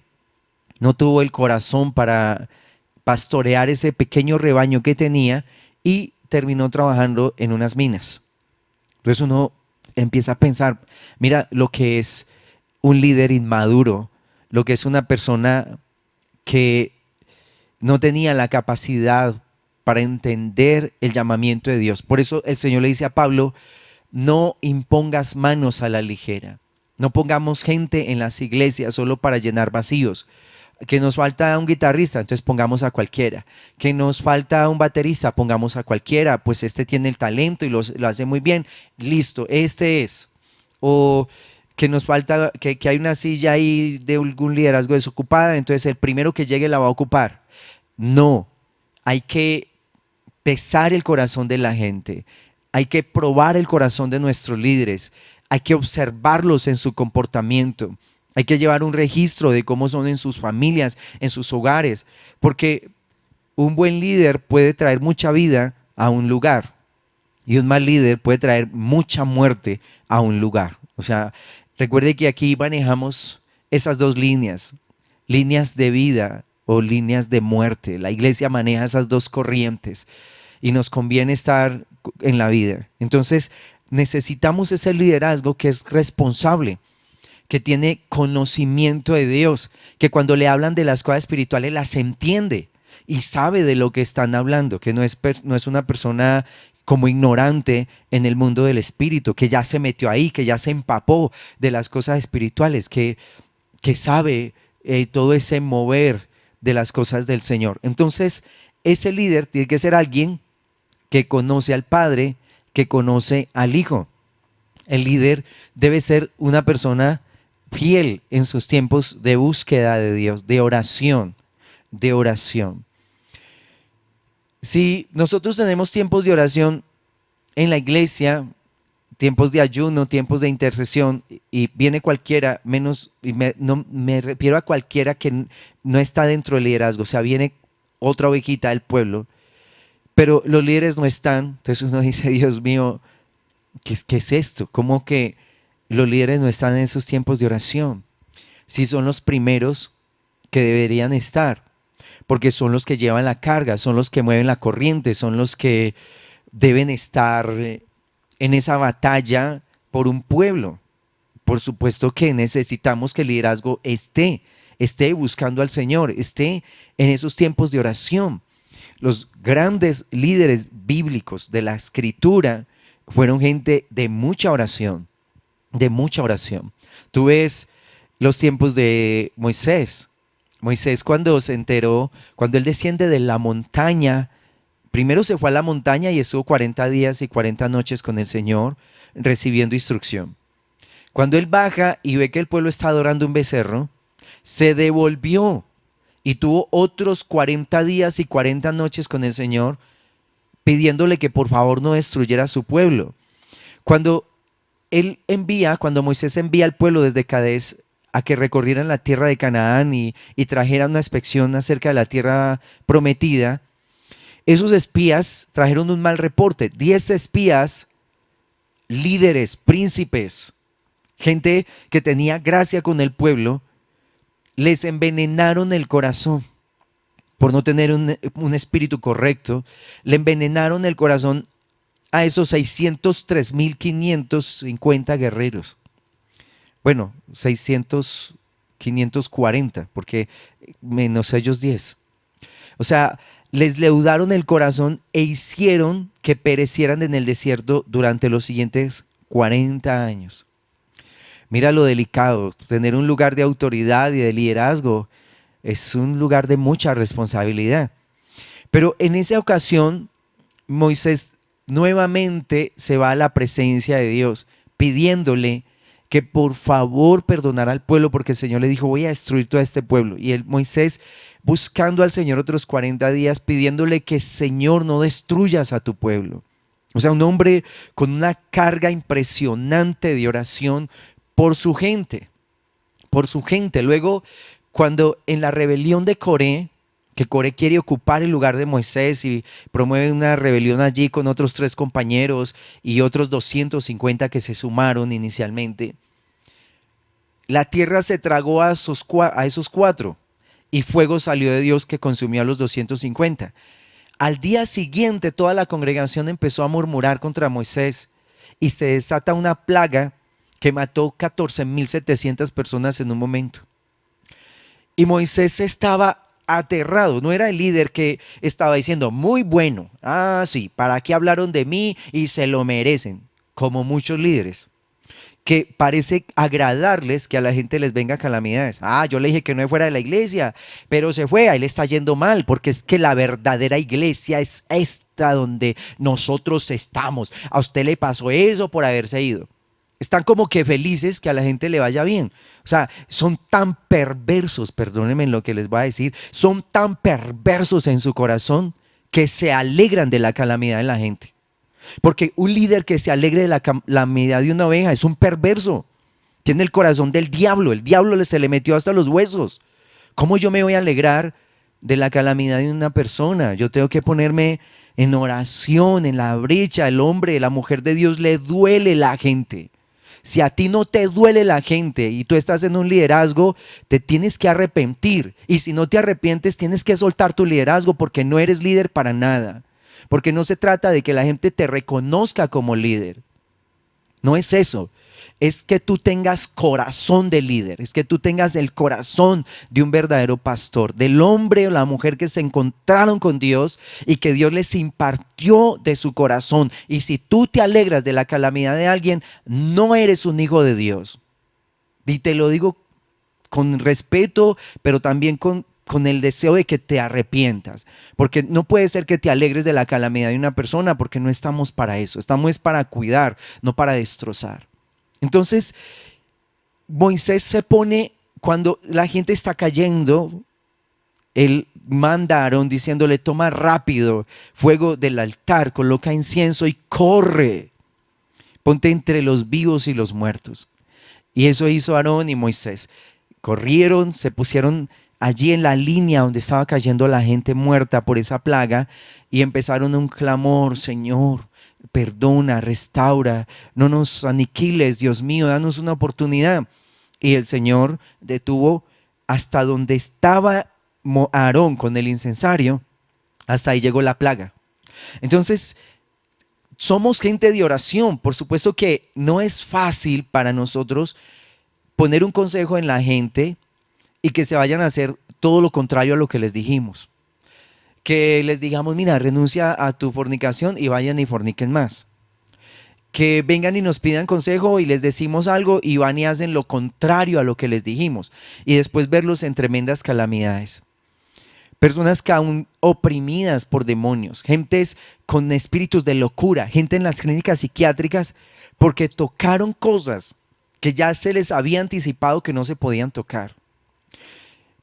Speaker 1: no tuvo el corazón para pastorear ese pequeño rebaño que tenía y terminó trabajando en unas minas. Entonces uno empieza a pensar, mira lo que es un líder inmaduro, lo que es una persona que no tenía la capacidad para entender el llamamiento de Dios. Por eso el Señor le dice a Pablo, no impongas manos a la ligera. No pongamos gente en las iglesias solo para llenar vacíos. Que nos falta un guitarrista, entonces pongamos a cualquiera. Que nos falta un baterista, pongamos a cualquiera, pues este tiene el talento y lo hace muy bien. Listo, este es. O que nos falta, que hay una silla ahí de algún liderazgo desocupada, entonces el primero que llegue la va a ocupar. No, hay que pesar el corazón de la gente. Hay que probar el corazón de nuestros líderes. Hay que observarlos en su comportamiento. Hay que llevar un registro de cómo son en sus familias, en sus hogares, porque un buen líder puede traer mucha vida a un lugar y un mal líder puede traer mucha muerte a un lugar. O sea, recuerde que aquí manejamos esas dos líneas, líneas de vida o líneas de muerte. La iglesia maneja esas dos corrientes y nos conviene estar en la vida. Entonces, necesitamos ese liderazgo que es responsable, que tiene conocimiento de Dios, que cuando le hablan de las cosas espirituales las entiende y sabe de lo que están hablando, que no es una persona como ignorante en el mundo del espíritu, que ya se metió ahí, que ya se empapó de las cosas espirituales, que sabe todo ese mover de las cosas del Señor. Entonces, ese líder tiene que ser alguien que conoce al Padre, que conoce al Hijo. El líder debe ser una persona fiel en sus tiempos de búsqueda de Dios, de oración, de oración. Si nosotros tenemos tiempos de oración en la iglesia, tiempos de ayuno, tiempos de intercesión, y viene cualquiera, no me refiero a cualquiera que no está dentro del liderazgo, o sea, viene otra ovejita del pueblo, pero los líderes no están, entonces uno dice, Dios mío, ¿qué es esto? ¿Cómo que los líderes no están en esos tiempos de oración? Si son los primeros que deberían estar, porque son los que llevan la carga, son los que mueven la corriente, son los que deben estar en esa batalla por un pueblo. Por supuesto que necesitamos que el liderazgo esté buscando al Señor, esté en esos tiempos de oración. Los grandes líderes bíblicos de la Escritura fueron gente de mucha oración, de mucha oración. Tú ves los tiempos de Moisés. Moisés cuando se enteró, cuando él desciende de la montaña, primero se fue a la montaña y estuvo 40 días y 40 noches con el Señor recibiendo instrucción. Cuando él baja y ve que el pueblo está adorando un becerro, se devolvió y tuvo otros 40 días y 40 noches con el Señor pidiéndole que por favor no destruyera a su pueblo. Cuando Moisés envía al pueblo desde Cadés a que recorrieran la tierra de Canaán y trajeran una inspección acerca de la tierra prometida, esos espías trajeron un mal reporte. 10 espías, líderes, príncipes, gente que tenía gracia con el pueblo, les envenenaron el corazón. por no tener un espíritu correcto, le envenenaron el corazón a esos 603.550 guerreros. Bueno, 540, porque menos ellos 10. O sea, les leudaron el corazón e hicieron que perecieran en el desierto durante los siguientes 40 años. Mira lo delicado, tener un lugar de autoridad y de liderazgo es un lugar de mucha responsabilidad. Pero en esa ocasión, Moisés nuevamente se va a la presencia de Dios, pidiéndole que por favor perdonara al pueblo, porque el Señor le dijo, voy a destruir todo este pueblo. Y Moisés buscando al Señor otros 40 días, pidiéndole que Señor no destruyas a tu pueblo. O sea, un hombre con una carga impresionante de oración por su gente, por su gente. Luego, cuando en la rebelión de Coré, que Coré quiere ocupar el lugar de Moisés y promueve una rebelión allí con otros 3 compañeros y otros 250 que se sumaron inicialmente, la tierra se tragó a esos 4 y fuego salió de Dios que consumió a los 250. Al día siguiente toda la congregación empezó a murmurar contra Moisés y se desata una plaga que mató 14.700 personas en un momento. Y Moisés estaba aterrado, no era el líder que estaba diciendo, muy bueno, sí, ¿para qué hablaron de mí y se lo merecen? Como muchos líderes, que parece agradarles que a la gente les venga calamidades. Yo le dije que no fuera de la iglesia, pero se fue, a él le está yendo mal, porque es que la verdadera iglesia es esta donde nosotros estamos. A usted le pasó eso por haberse ido. Están como que felices que a la gente le vaya bien. O sea, son tan perversos, perdónenme lo que les voy a decir, son tan perversos en su corazón que se alegran de la calamidad de la gente. Porque un líder que se alegre de la calamidad de una oveja es un perverso. Tiene el corazón del diablo. El diablo se le metió hasta los huesos. ¿Cómo yo me voy a alegrar de la calamidad de una persona? Yo tengo que ponerme en oración, en la brecha. El hombre, la mujer de Dios le duele la gente. Si a ti no te duele la gente y tú estás en un liderazgo, te tienes que arrepentir. Y si no te arrepientes, tienes que soltar tu liderazgo porque no eres líder para nada. Porque no se trata de que la gente te reconozca como líder. No es eso. Es que tú tengas corazón de líder, es que tú tengas el corazón de un verdadero pastor, del hombre o la mujer que se encontraron con Dios y que Dios les impartió de su corazón. Y si tú te alegras de la calamidad de alguien, no eres un hijo de Dios. Y te lo digo con respeto, pero también con el deseo de que te arrepientas, porque no puede ser que te alegres de la calamidad de una persona, porque no estamos para eso, estamos para cuidar, no para destrozar. Entonces, Moisés se pone, cuando la gente está cayendo, él manda a Aarón diciéndole, toma rápido fuego del altar, coloca incienso y corre, ponte entre los vivos y los muertos. Y eso hizo Aarón y Moisés. Corrieron, se pusieron allí en la línea donde estaba cayendo la gente muerta por esa plaga y empezaron un clamor, Señor, perdona, restaura, no nos aniquiles, Dios mío, danos una oportunidad. Y el Señor detuvo hasta donde estaba Aarón con el incensario, hasta ahí llegó la plaga. Entonces, somos gente de oración. Por supuesto que no es fácil para nosotros poner un consejo en la gente y que se vayan a hacer todo lo contrario a lo que les dijimos. Que les digamos, mira, renuncia a tu fornicación y vayan y forniquen más. Que vengan y nos pidan consejo y les decimos algo y van y hacen lo contrario a lo que les dijimos. Y después verlos en tremendas calamidades. Personas que aún oprimidas por demonios, gentes con espíritus de locura, gente en las clínicas psiquiátricas porque tocaron cosas que ya se les había anticipado que no se podían tocar.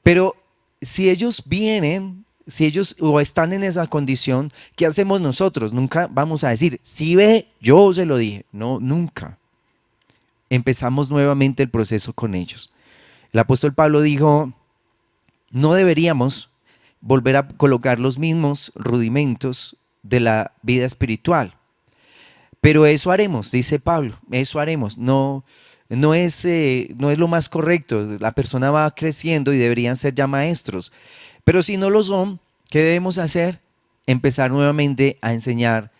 Speaker 1: Pero si ellos vienen, si ellos o están en esa condición, ¿qué hacemos nosotros? Nunca vamos a decir, si ve, yo se lo dije. No, nunca. Empezamos nuevamente el proceso con ellos. El apóstol Pablo dijo, no deberíamos volver a colocar los mismos rudimentos de la vida espiritual. Pero eso haremos, dice Pablo, eso haremos. No es lo más correcto. La persona va creciendo y deberían ser ya maestros. Pero si no lo son, ¿Qué debemos hacer? Empezar nuevamente a enseñar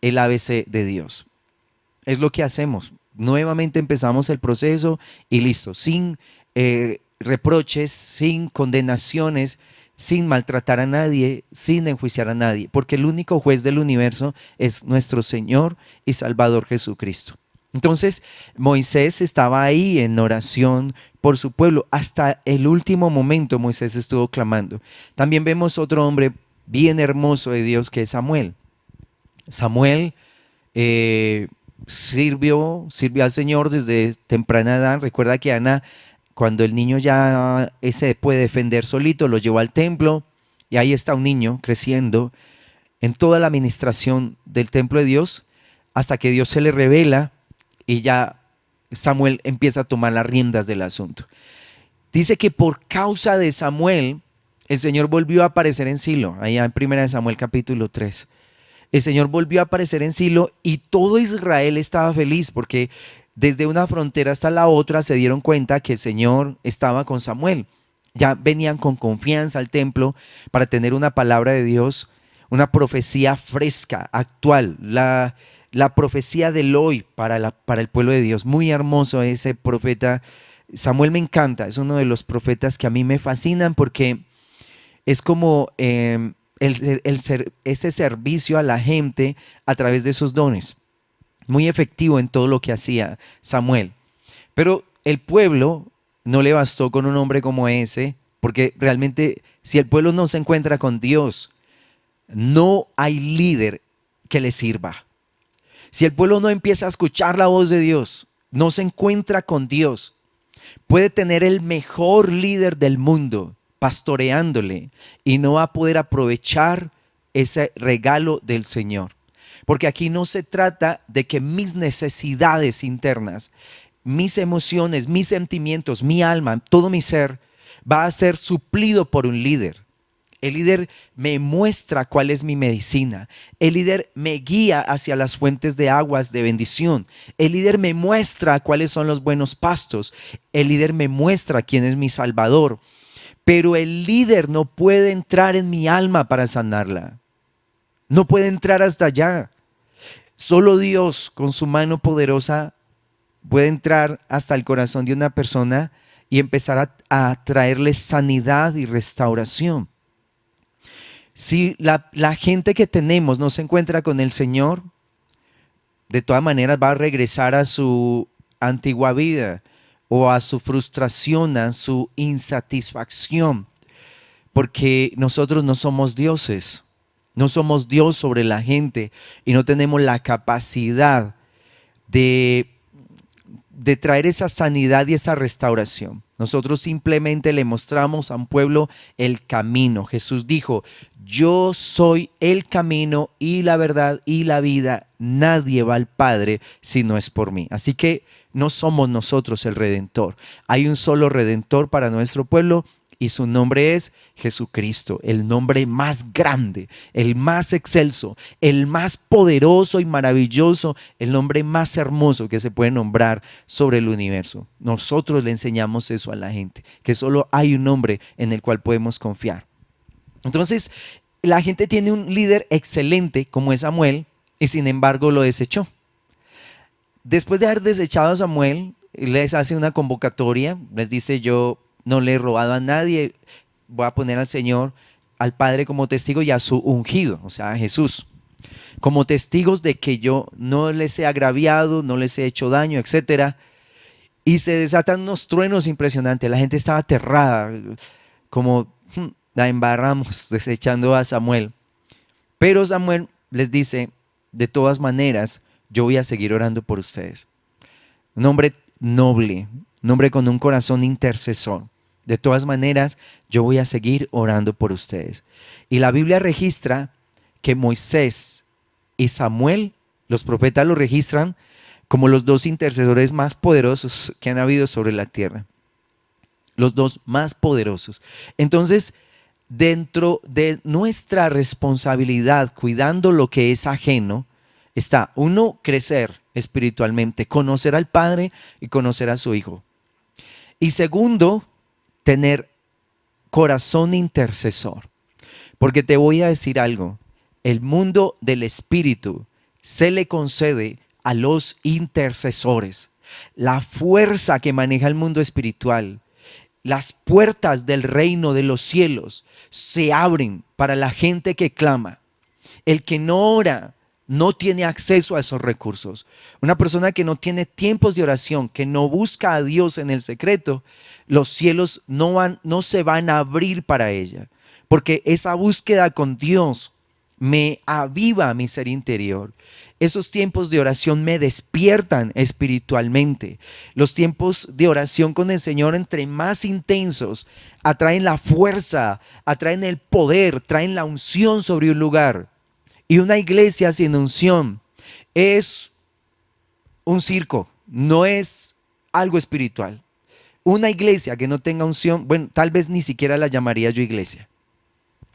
Speaker 1: el ABC de Dios. Es lo que hacemos. Nuevamente empezamos el proceso y listo, sin reproches, sin condenaciones, sin maltratar a nadie, sin enjuiciar a nadie, porque el único juez del universo es nuestro Señor y Salvador Jesucristo. Entonces, Moisés estaba ahí en oración por su pueblo. Hasta el último momento Moisés estuvo clamando. También vemos otro hombre bien hermoso de Dios que es Samuel. Samuel sirvió al Señor desde temprana edad. Recuerda que Ana, cuando el niño ya se puede defender solito, lo llevó al templo y ahí está un niño creciendo en toda la administración del templo de Dios hasta que Dios se le revela y ya Samuel empieza a tomar las riendas del asunto. Dice que por causa de Samuel, el Señor volvió a aparecer en Silo, allá en 1 Samuel capítulo 3. El Señor volvió a aparecer en Silo y todo Israel estaba feliz porque desde una frontera hasta la otra se dieron cuenta que el Señor estaba con Samuel. Ya venían con confianza al templo para tener una palabra de Dios, una profecía fresca, actual, la profecía del hoy para el pueblo de Dios. Muy hermoso ese profeta. Samuel me encanta, es uno de los profetas que a mí me fascinan porque es como ese servicio a la gente a través de esos dones. Muy efectivo en todo lo que hacía Samuel. Pero el pueblo no le bastó con un hombre como ese, porque realmente si el pueblo no se encuentra con Dios, no hay líder que le sirva. Si el pueblo no empieza a escuchar la voz de Dios, no se encuentra con Dios, puede tener el mejor líder del mundo pastoreándole y no va a poder aprovechar ese regalo del Señor. Porque aquí no se trata de que mis necesidades internas, mis emociones, mis sentimientos, mi alma, todo mi ser va a ser suplido por un líder. El líder me muestra cuál es mi medicina. El líder me guía hacia las fuentes de aguas de bendición. El líder me muestra cuáles son los buenos pastos. El líder me muestra quién es mi Salvador. Pero el líder no puede entrar en mi alma para sanarla. No puede entrar hasta allá. Solo Dios con su mano poderosa puede entrar hasta el corazón de una persona y empezar a traerle sanidad y restauración. Si la gente que tenemos no se encuentra con el Señor, de todas maneras va a regresar a su antigua vida o a su frustración, a su insatisfacción, porque nosotros no somos dioses, no somos Dios sobre la gente y no tenemos la capacidad de traer esa sanidad y esa restauración. Nosotros simplemente le mostramos a un pueblo el camino. Jesús dijo: yo soy el camino y la verdad y la vida. Nadie va al Padre si no es por mí. Así que no somos nosotros el Redentor. Hay un solo Redentor para nuestro pueblo y su nombre es Jesucristo, el nombre más grande, el más excelso, el más poderoso y maravilloso, el nombre más hermoso que se puede nombrar sobre el universo. Nosotros le enseñamos eso a la gente, que solo hay un nombre en el cual podemos confiar. Entonces, la gente tiene un líder excelente como es Samuel y sin embargo lo desechó. Después de haber desechado a Samuel, les hace una convocatoria, les dice: yo no le he robado a nadie, voy a poner al Señor, al Padre como testigo y a su ungido, o sea, a Jesús, como testigos de que yo no les he agraviado, no les he hecho daño, etcétera. Y se desatan unos truenos impresionantes, la gente estaba aterrada, como la embarramos desechando a Samuel. Pero Samuel les dice: de todas maneras, yo voy a seguir orando por ustedes. Un hombre noble, un hombre con un corazón intercesor. De todas maneras, yo voy a seguir orando por ustedes. Y la Biblia registra que Moisés y Samuel, los profetas lo registran como los dos intercesores más poderosos que han habido sobre la tierra. Los dos más poderosos. Entonces, dentro de nuestra responsabilidad, cuidando lo que es ajeno, está, uno, crecer espiritualmente, conocer al Padre y conocer a su Hijo. Y segundo, tener corazón intercesor. Porque te voy a decir algo, el mundo del espíritu se le concede a los intercesores. La fuerza que maneja el mundo espiritual, las puertas del reino de los cielos se abren para la gente que clama. El que no ora no tiene acceso a esos recursos. Una persona que no tiene tiempos de oración, que no busca a Dios en el secreto, los cielos no se van a abrir para ella. Porque esa búsqueda con Dios me aviva mi ser interior. Esos tiempos de oración me despiertan espiritualmente. Los tiempos de oración con el Señor, entre más intensos, atraen la fuerza, atraen el poder, traen la unción sobre un lugar. Y una iglesia sin unción es un circo, no es algo espiritual. Una iglesia que no tenga unción, bueno, tal vez ni siquiera la llamaría yo iglesia.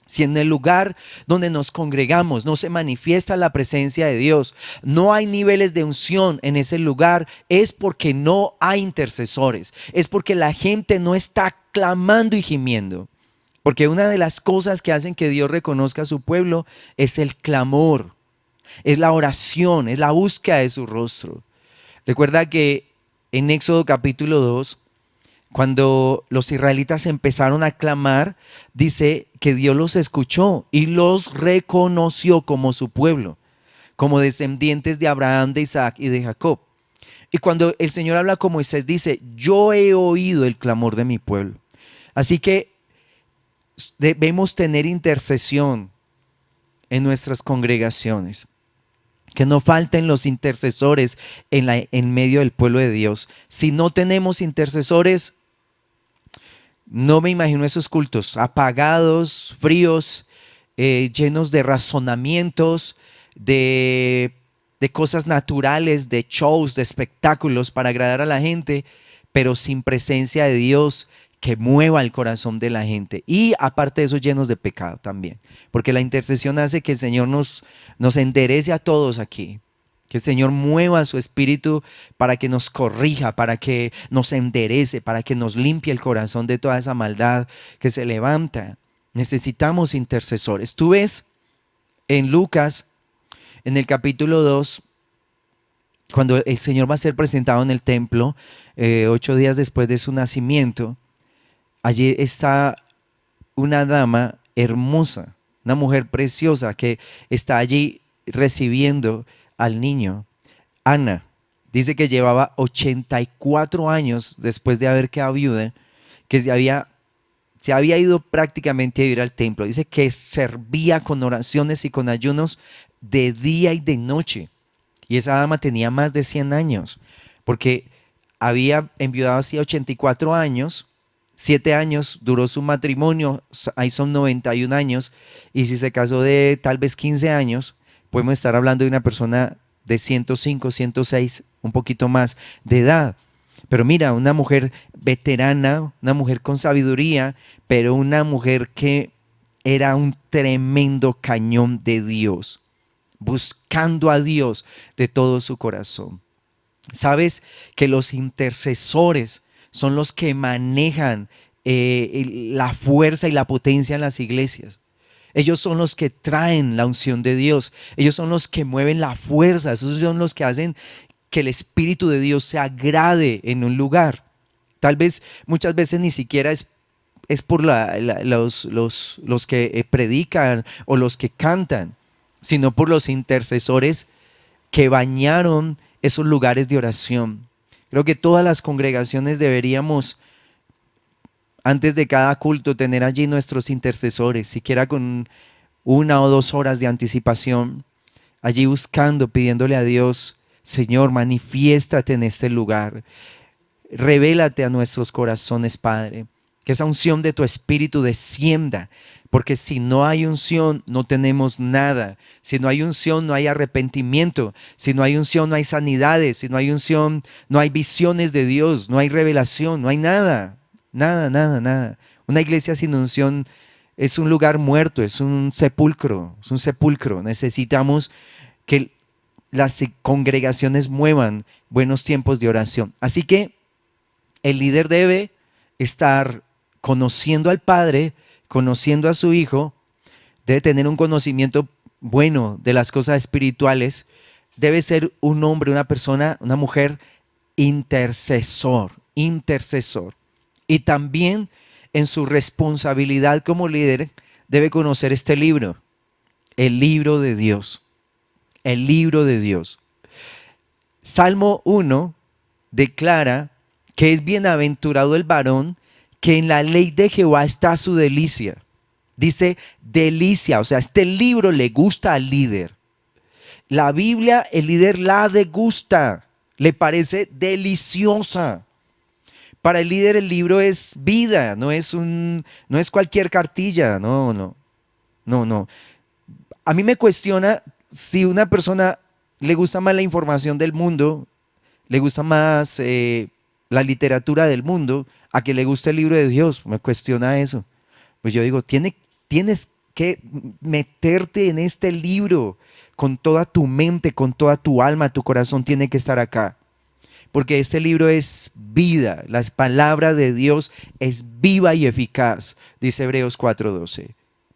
Speaker 1: Si en el lugar donde nos congregamos no se manifiesta la presencia de Dios, no hay niveles de unción en ese lugar, es porque no hay intercesores, es porque la gente no está clamando y gimiendo. Porque una de las cosas que hacen que Dios reconozca a su pueblo es el clamor, es la oración, es la búsqueda de su rostro. Recuerda que en Éxodo capítulo 2, cuando los israelitas empezaron a clamar, dice que Dios los escuchó y los reconoció como su pueblo, como descendientes de Abraham, de Isaac y de Jacob. Y cuando el Señor habla con Moisés, dice, yo he oído el clamor de mi pueblo. Así que debemos tener intercesión en nuestras congregaciones. Que no falten los intercesores en medio del pueblo de Dios. Si no tenemos intercesores, no me imagino esos cultos apagados, fríos, llenos de razonamientos, de cosas naturales, de shows, de espectáculos para agradar a la gente, pero sin presencia de Dios que mueva el corazón de la gente. Y aparte de eso, llenos de pecado también. Porque la intercesión hace que el Señor nos enderece a todos aquí. Que el Señor mueva su espíritu para que nos corrija, para que nos enderece, para que nos limpie el corazón de toda esa maldad que se levanta. Necesitamos intercesores. Tú ves en Lucas, en el capítulo 2, cuando el Señor va a ser presentado en el templo, 8 días después de su nacimiento, allí está una dama hermosa, una mujer preciosa que está allí recibiendo al niño. Ana dice que llevaba 84 años después de haber quedado viuda, que se había ido prácticamente a ir al templo. Dice que servía con oraciones y con ayunos de día y de noche. Y esa dama tenía más de 100 años, porque había enviudado hacía 84 años, 7 años duró su matrimonio, ahí son 91 años, y si se casó de tal vez 15 años, podemos estar hablando de una persona de 105, 106, un poquito más de edad. Pero mira, una mujer veterana, una mujer con sabiduría, pero una mujer que era un tremendo cañón de Dios, buscando a Dios de todo su corazón. ¿Sabes que los intercesores son los que manejan la fuerza y la potencia en las iglesias? Ellos son los que traen la unción de Dios. Ellos son los que mueven la fuerza. Esos son los que hacen que el Espíritu de Dios se agrade en un lugar. Tal vez muchas veces ni siquiera es por los que predican o los que cantan, sino por los intercesores que bañaron esos lugares de oración. Creo que todas las congregaciones deberíamos, antes de cada culto, tener allí nuestros intercesores, siquiera con 1 o 2 horas de anticipación, allí buscando, pidiéndole a Dios, Señor, manifiéstate en este lugar, revélate a nuestros corazones, Padre, que esa unción de tu Espíritu descienda, porque si no hay unción, no tenemos nada. Si no hay unción, no hay arrepentimiento. Si no hay unción, no hay sanidades. Si no hay unción, no hay visiones de Dios, no hay revelación, no hay nada. Nada, nada, nada. Una iglesia sin unción es un lugar muerto, es un sepulcro, es un sepulcro. Necesitamos que las congregaciones muevan buenos tiempos de oración. Así que el líder debe estar conociendo al Padre, conociendo a su Hijo, debe tener un conocimiento bueno de las cosas espirituales, debe ser un hombre, una persona, una mujer intercesor, intercesor. Y también en su responsabilidad como líder debe conocer este libro, el libro de Dios, el libro de Dios. Salmo 1 declara que es bienaventurado el varón que en la ley de Jehová está su delicia. Dice delicia, o sea, este libro le gusta al líder. La Biblia, el líder la degusta, le parece deliciosa. Para el líder el libro es vida, no es cualquier cartilla, no. A mí me cuestiona si una persona le gusta más la información del mundo, le gusta más la literatura del mundo, a que le guste el libro de Dios. Me cuestiona eso. Pues yo digo, tienes que meterte en este libro con toda tu mente, con toda tu alma, tu corazón tiene que estar acá. Porque este libro es vida, la palabra de Dios es viva y eficaz, dice Hebreos 4:12.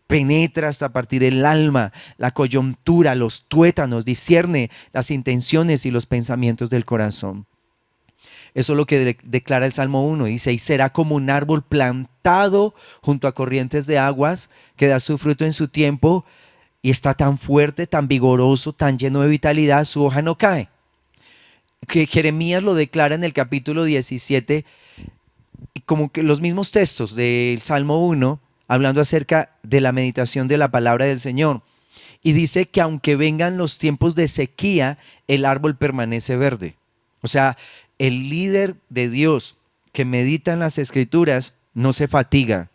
Speaker 1: Penetra hasta partir el alma, la coyuntura, los tuétanos, discierne las intenciones y los pensamientos del corazón. Eso es lo que declara el Salmo 1. Dice, y será como un árbol plantado junto a corrientes de aguas, que da su fruto en su tiempo, y está tan fuerte, tan vigoroso, tan lleno de vitalidad, su hoja no cae. Que Jeremías lo declara en el capítulo 17, como que los mismos textos del Salmo 1, hablando acerca de la meditación de la palabra del Señor. Y dice que aunque vengan los tiempos de sequía, el árbol permanece verde. O sea, el líder de Dios que medita en las Escrituras no se fatiga,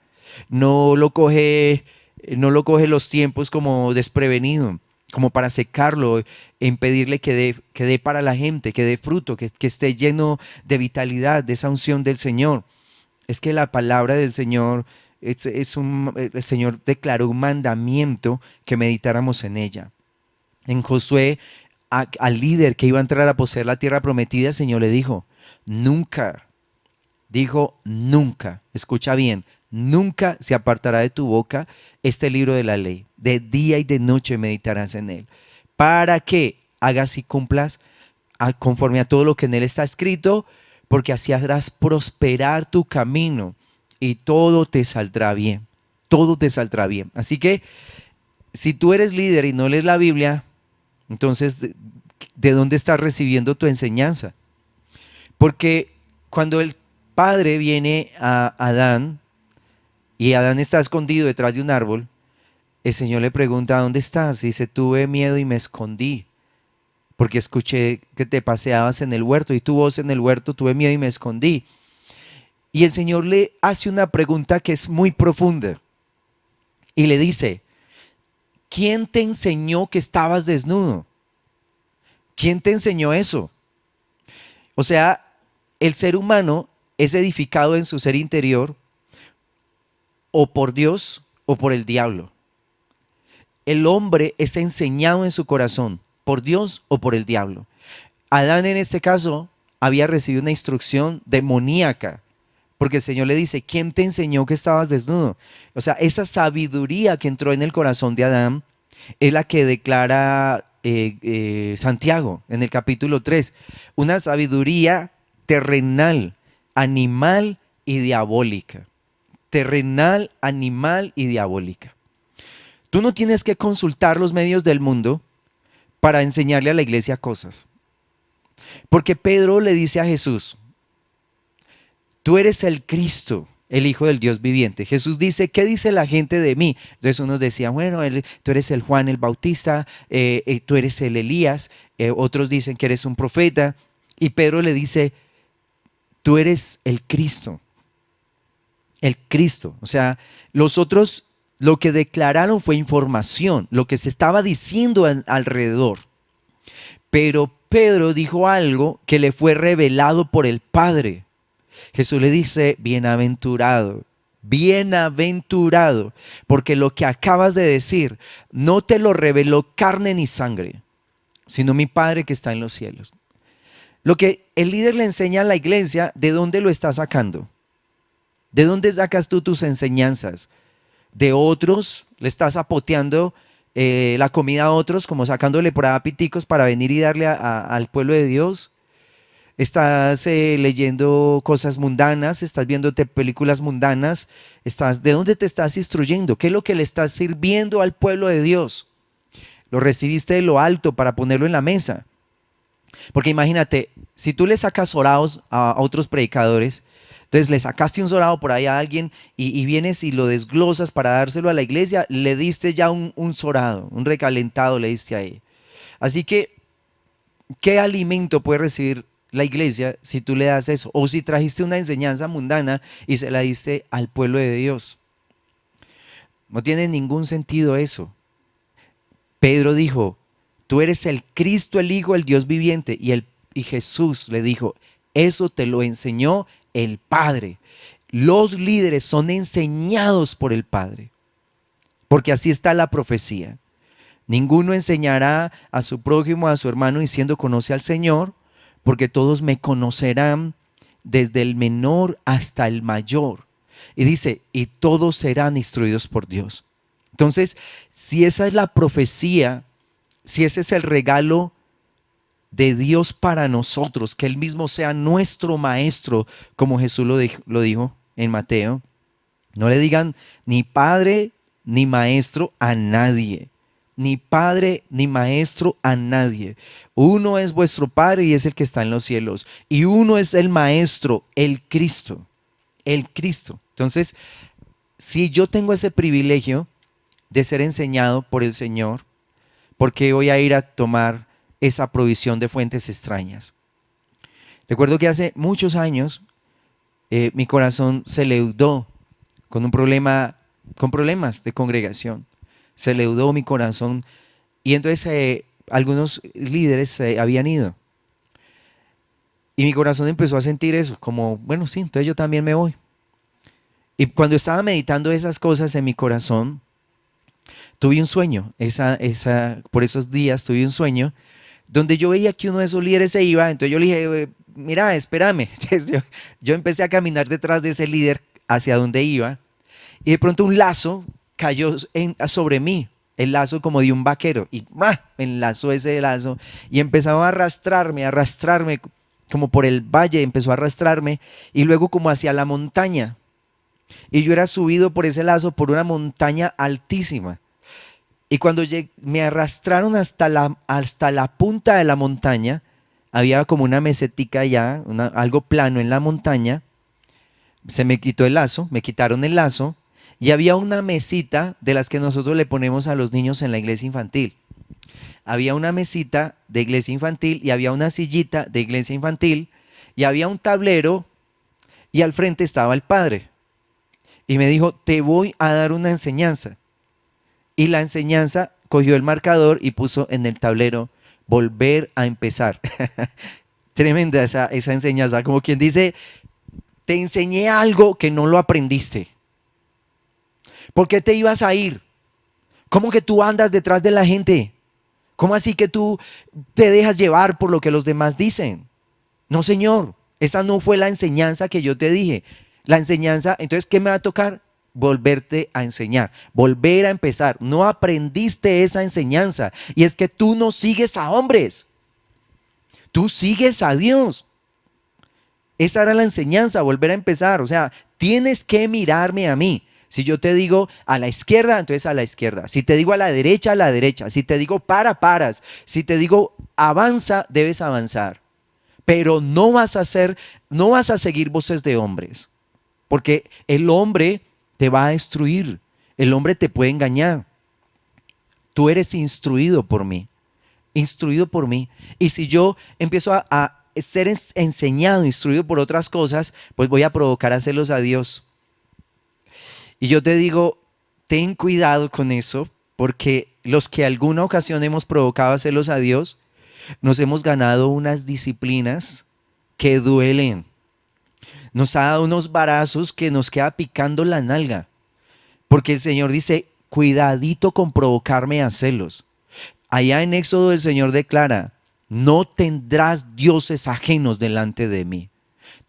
Speaker 1: no lo coge los tiempos como desprevenido, como para secarlo e impedirle que dé para la gente, que dé fruto, que esté lleno de vitalidad, de esa unción del Señor. Es que la palabra del Señor, el Señor declaró un mandamiento que meditáramos en ella. En Josué, al líder que iba a entrar a poseer la tierra prometida, el Señor le dijo, nunca, escucha bien, nunca se apartará de tu boca este libro de la ley. De día y de noche meditarás en él, para que hagas y cumplas conforme a todo lo que en él está escrito, porque así harás prosperar tu camino y todo te saldrá bien. Todo te saldrá bien. Así que si tú eres líder y no lees la Biblia, entonces, ¿de dónde estás recibiendo tu enseñanza? Porque cuando el padre viene a Adán y Adán está escondido detrás de un árbol, el Señor le pregunta, ¿dónde estás? Y dice, tuve miedo y me escondí, porque escuché que te paseabas en el huerto y tu voz en el huerto, tuve miedo y me escondí. Y el Señor le hace una pregunta que es muy profunda y le dice, ¿quién te enseñó que estabas desnudo? ¿Quién te enseñó eso? O sea, el ser humano es edificado en su ser interior o por Dios o por el diablo. El hombre es enseñado en su corazón por Dios o por el diablo. Adán en este caso había recibido una instrucción demoníaca, porque el Señor le dice, ¿quién te enseñó que estabas desnudo? O sea, esa sabiduría que entró en el corazón de Adán es la que declara Santiago en el capítulo 3. Una sabiduría terrenal, animal y diabólica. Terrenal, animal y diabólica. Tú no tienes que consultar los medios del mundo para enseñarle a la iglesia cosas. Porque Pedro le dice a Jesús, tú eres el Cristo, el Hijo del Dios viviente. Jesús dice, ¿qué dice la gente de mí? Entonces unos decían, bueno, tú eres el Juan el Bautista, tú eres el Elías, otros dicen que eres un profeta. Y Pedro le dice, tú eres el Cristo. El Cristo. O sea, los otros lo que declararon fue información, lo que se estaba diciendo alrededor. Pero Pedro dijo algo que le fue revelado por el Padre. Jesús le dice, bienaventurado, bienaventurado, porque lo que acabas de decir no te lo reveló carne ni sangre, sino mi Padre que está en los cielos. Lo que el líder le enseña a la iglesia, ¿de dónde lo está sacando? ¿De dónde sacas tú tus enseñanzas? de otros, le estás apoteando la comida a otros, como sacándole por ahí piticos para venir y darle al pueblo de Dios. Estás leyendo cosas mundanas, estás viéndote películas mundanas, ¿de dónde te estás instruyendo? ¿Qué es lo que le estás sirviendo al pueblo de Dios? Lo recibiste de lo alto para ponerlo en la mesa. Porque imagínate, si tú le sacas orados a otros predicadores, entonces le sacaste un sorado por ahí a alguien y vienes y lo desglosas para dárselo a la iglesia, le diste ya un sorado, un recalentado le diste ahí. Así que, ¿qué alimento puede recibir la iglesia si tú le das eso? O si trajiste una enseñanza mundana y se la diste al pueblo de Dios. No tiene ningún sentido eso. Pedro dijo, tú eres el Cristo, el Hijo del Dios viviente. Y Jesús le dijo, eso te lo enseñó el Padre. Los líderes son enseñados por el Padre, porque así está la profecía. Ninguno enseñará a su prójimo, a su hermano, diciendo conoce al Señor, porque todos me conocerán, desde el menor hasta el mayor. Y dice, y todos serán instruidos por Dios. Entonces, si esa es la profecía, si ese es el regalo de Dios para nosotros, que Él mismo sea nuestro maestro, como Jesús lo dijo en Mateo, no le digan ni padre ni maestro a nadie. Ni padre ni maestro a nadie. Uno es vuestro Padre y es el que está en los cielos. Y uno es el maestro, el Cristo. El Cristo. Entonces, si yo tengo ese privilegio de ser enseñado por el Señor, ¿por qué voy a ir a tomar esa provisión de fuentes extrañas? Recuerdo que hace muchos años mi corazón se leudó con problemas de congregación. Se leudó mi corazón y entonces algunos líderes habían ido. Y mi corazón empezó a sentir eso, como, bueno, sí, entonces yo también me voy. Y cuando estaba meditando esas cosas en mi corazón, tuve un sueño, por esos días tuve un sueño, donde yo veía que uno de esos líderes se iba, entonces yo le dije, mira, espérame. Yo empecé a caminar detrás de ese líder hacia donde iba, y de pronto un lazo cayó sobre mí, el lazo como de un vaquero, y me enlazó ese lazo, y empezaba a arrastrarme, como por el valle, empezó a arrastrarme, y luego como hacia la montaña, y yo era subido por ese lazo por una montaña altísima. Y cuando me arrastraron hasta la punta de la montaña, había como una mesetica allá, algo plano en la montaña. Se me quitó el lazo, me quitaron el lazo, y había una mesita de las que nosotros le ponemos a los niños en la iglesia infantil. Había una mesita de iglesia infantil y había una sillita de iglesia infantil y había un tablero y al frente estaba el padre. Y me dijo, te voy a dar una enseñanza. Y la enseñanza cogió el marcador y puso en el tablero, volver a empezar. Tremenda esa enseñanza, como quien dice, te enseñé algo que no lo aprendiste. ¿Por qué te ibas a ir? ¿Cómo que tú andas detrás de la gente? ¿Cómo así que tú te dejas llevar por lo que los demás dicen? No, señor, esa no fue la enseñanza que yo te dije. La enseñanza, entonces, ¿qué me va a tocar? Volverte a enseñar, volver a empezar. No aprendiste esa enseñanza. Y es que tú no sigues a hombres. Tú sigues a Dios. Esa era la enseñanza, volver a empezar. O sea, tienes que mirarme a mí. Si yo te digo a la izquierda, entonces a la izquierda. Si te digo a la derecha, a la derecha. Si te digo paras. Si te digo avanza, debes avanzar. Pero no vas a seguir voces de hombres. Porque el hombre te va a destruir. El hombre te puede engañar. Tú eres instruido por mí. Instruido por mí. Y si yo empiezo a ser enseñado, instruido por otras cosas, pues voy a provocar a celos a Dios. Y yo te digo, ten cuidado con eso, porque los que alguna ocasión hemos provocado a celos a Dios, nos hemos ganado unas disciplinas que duelen. Nos ha dado unos varazos que nos queda picando la nalga. Porque el Señor dice, cuidadito con provocarme a celos. Allá en Éxodo el Señor declara, no tendrás dioses ajenos delante de mí.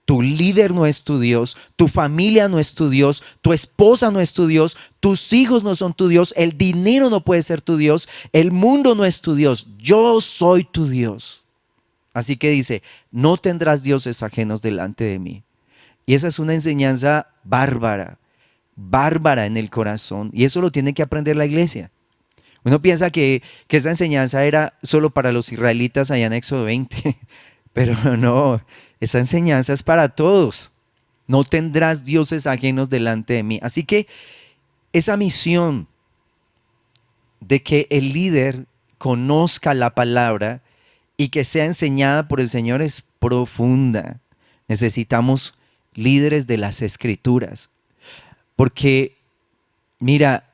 Speaker 1: Tu líder no es tu Dios, tu familia no es tu Dios, tu esposa no es tu Dios, tus hijos no son tu Dios, el dinero no puede ser tu Dios, el mundo no es tu Dios, yo soy tu Dios. Así que dice, no tendrás dioses ajenos delante de mí. Y esa es una enseñanza bárbara, bárbara en el corazón, y eso lo tiene que aprender la iglesia. Uno piensa que esa enseñanza era solo para los israelitas allá en Éxodo 20, pero no, esa enseñanza es para todos. No tendrás dioses ajenos delante de mí. Así que esa misión de que el líder conozca la palabra y que sea enseñada por el Señor es profunda. Necesitamos líderes de las Escrituras. Porque, mira,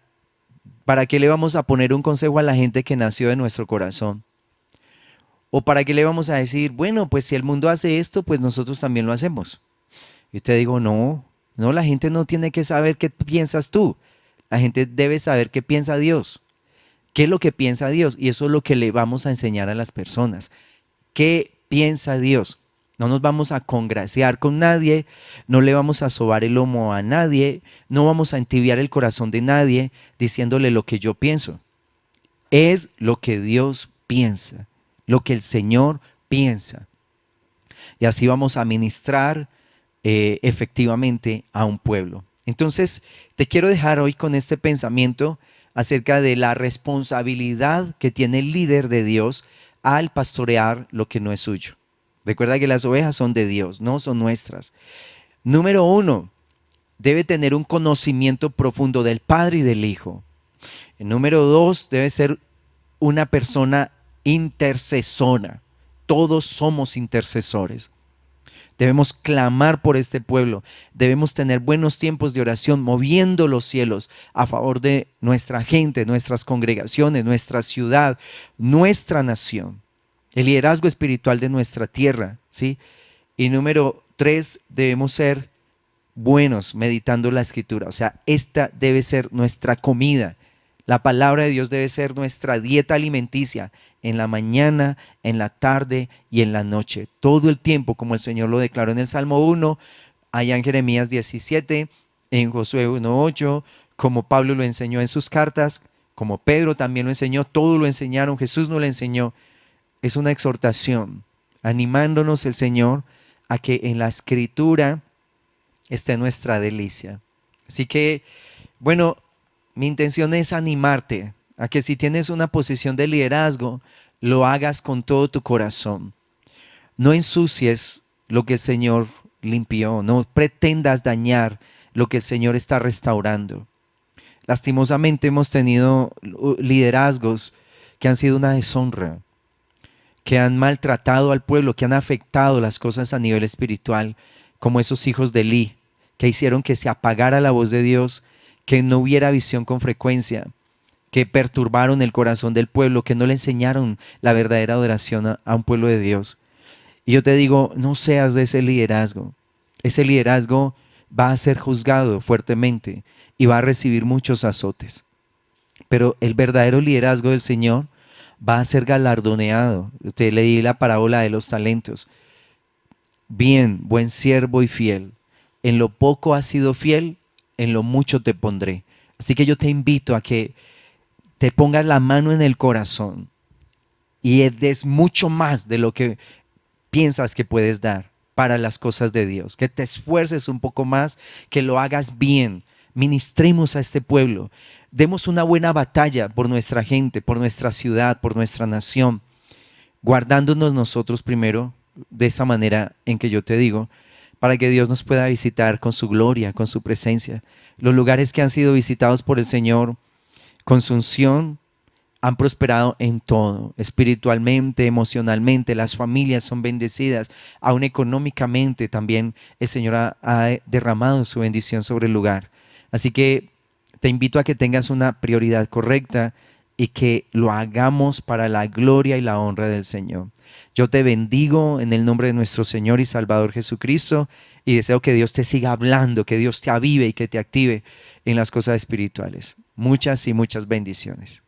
Speaker 1: ¿para qué le vamos a poner un consejo a la gente que nació de nuestro corazón? ¿O para qué le vamos a decir, bueno, pues si el mundo hace esto, pues nosotros también lo hacemos? Y te digo, no, no, la gente no tiene que saber qué piensas tú. La gente debe saber qué piensa Dios. ¿Qué es lo que piensa Dios? Y eso es lo que le vamos a enseñar a las personas. ¿Qué piensa Dios? No nos vamos a congraciar con nadie, no le vamos a sobar el lomo a nadie, no vamos a entibiar el corazón de nadie diciéndole lo que yo pienso. Es lo que Dios piensa, lo que el Señor piensa. Y así vamos a ministrar efectivamente a un pueblo. Entonces, te quiero dejar hoy con este pensamiento acerca de la responsabilidad que tiene el líder de Dios al pastorear lo que no es suyo. Recuerda que las ovejas son de Dios, no son nuestras. Número 1, debe tener un conocimiento profundo del Padre y del Hijo. El número 2, debe ser una persona intercesora. Todos somos intercesores. Debemos clamar por este pueblo. Debemos tener buenos tiempos de oración, moviendo los cielos a favor de nuestra gente, nuestras congregaciones, nuestra ciudad, nuestra nación. El liderazgo espiritual de nuestra tierra, ¿sí? Y número 3, debemos ser buenos meditando la escritura. O sea, esta debe ser nuestra comida. La palabra de Dios debe ser nuestra dieta alimenticia en la mañana, en la tarde y en la noche. Todo el tiempo, como el Señor lo declaró en el Salmo 1, allá en Jeremías 17, en Josué 1:8, como Pablo lo enseñó en sus cartas, como Pedro también lo enseñó, todos lo enseñaron, Jesús nos lo enseñó. Es una exhortación, animándonos el Señor a que en la escritura esté nuestra delicia. Así que, bueno, mi intención es animarte a que si tienes una posición de liderazgo, lo hagas con todo tu corazón. No ensucies lo que el Señor limpió, no pretendas dañar lo que el Señor está restaurando. Lastimosamente hemos tenido liderazgos que han sido una deshonra, que han maltratado al pueblo, que han afectado las cosas a nivel espiritual, como esos hijos de Elí, que hicieron que se apagara la voz de Dios, que no hubiera visión con frecuencia, que perturbaron el corazón del pueblo, que no le enseñaron la verdadera adoración a un pueblo de Dios. Y yo te digo, no seas de ese liderazgo. Ese liderazgo va a ser juzgado fuertemente y va a recibir muchos azotes. Pero el verdadero liderazgo del Señor va a ser galardoneado. Te leí la parábola de los talentos. Bien, buen siervo y fiel. En lo poco has sido fiel, en lo mucho te pondré. Así que yo te invito a que te pongas la mano en el corazón y des mucho más de lo que piensas que puedes dar para las cosas de Dios. Que te esfuerces un poco más, que lo hagas bien. Ministremos a este pueblo. Demos una buena batalla por nuestra gente, por nuestra ciudad, por nuestra nación, guardándonos nosotros primero de esa manera en que yo te digo, para que Dios nos pueda visitar con su gloria, con su presencia. Los lugares que han sido visitados por el Señor con su unción han prosperado en todo, espiritualmente, emocionalmente, las familias son bendecidas, aún económicamente también el Señor ha derramado su bendición sobre el lugar. Así que te invito a que tengas una prioridad correcta y que lo hagamos para la gloria y la honra del Señor. Yo te bendigo en el nombre de nuestro Señor y Salvador Jesucristo y deseo que Dios te siga hablando, que Dios te avive y que te active en las cosas espirituales. Muchas y muchas bendiciones.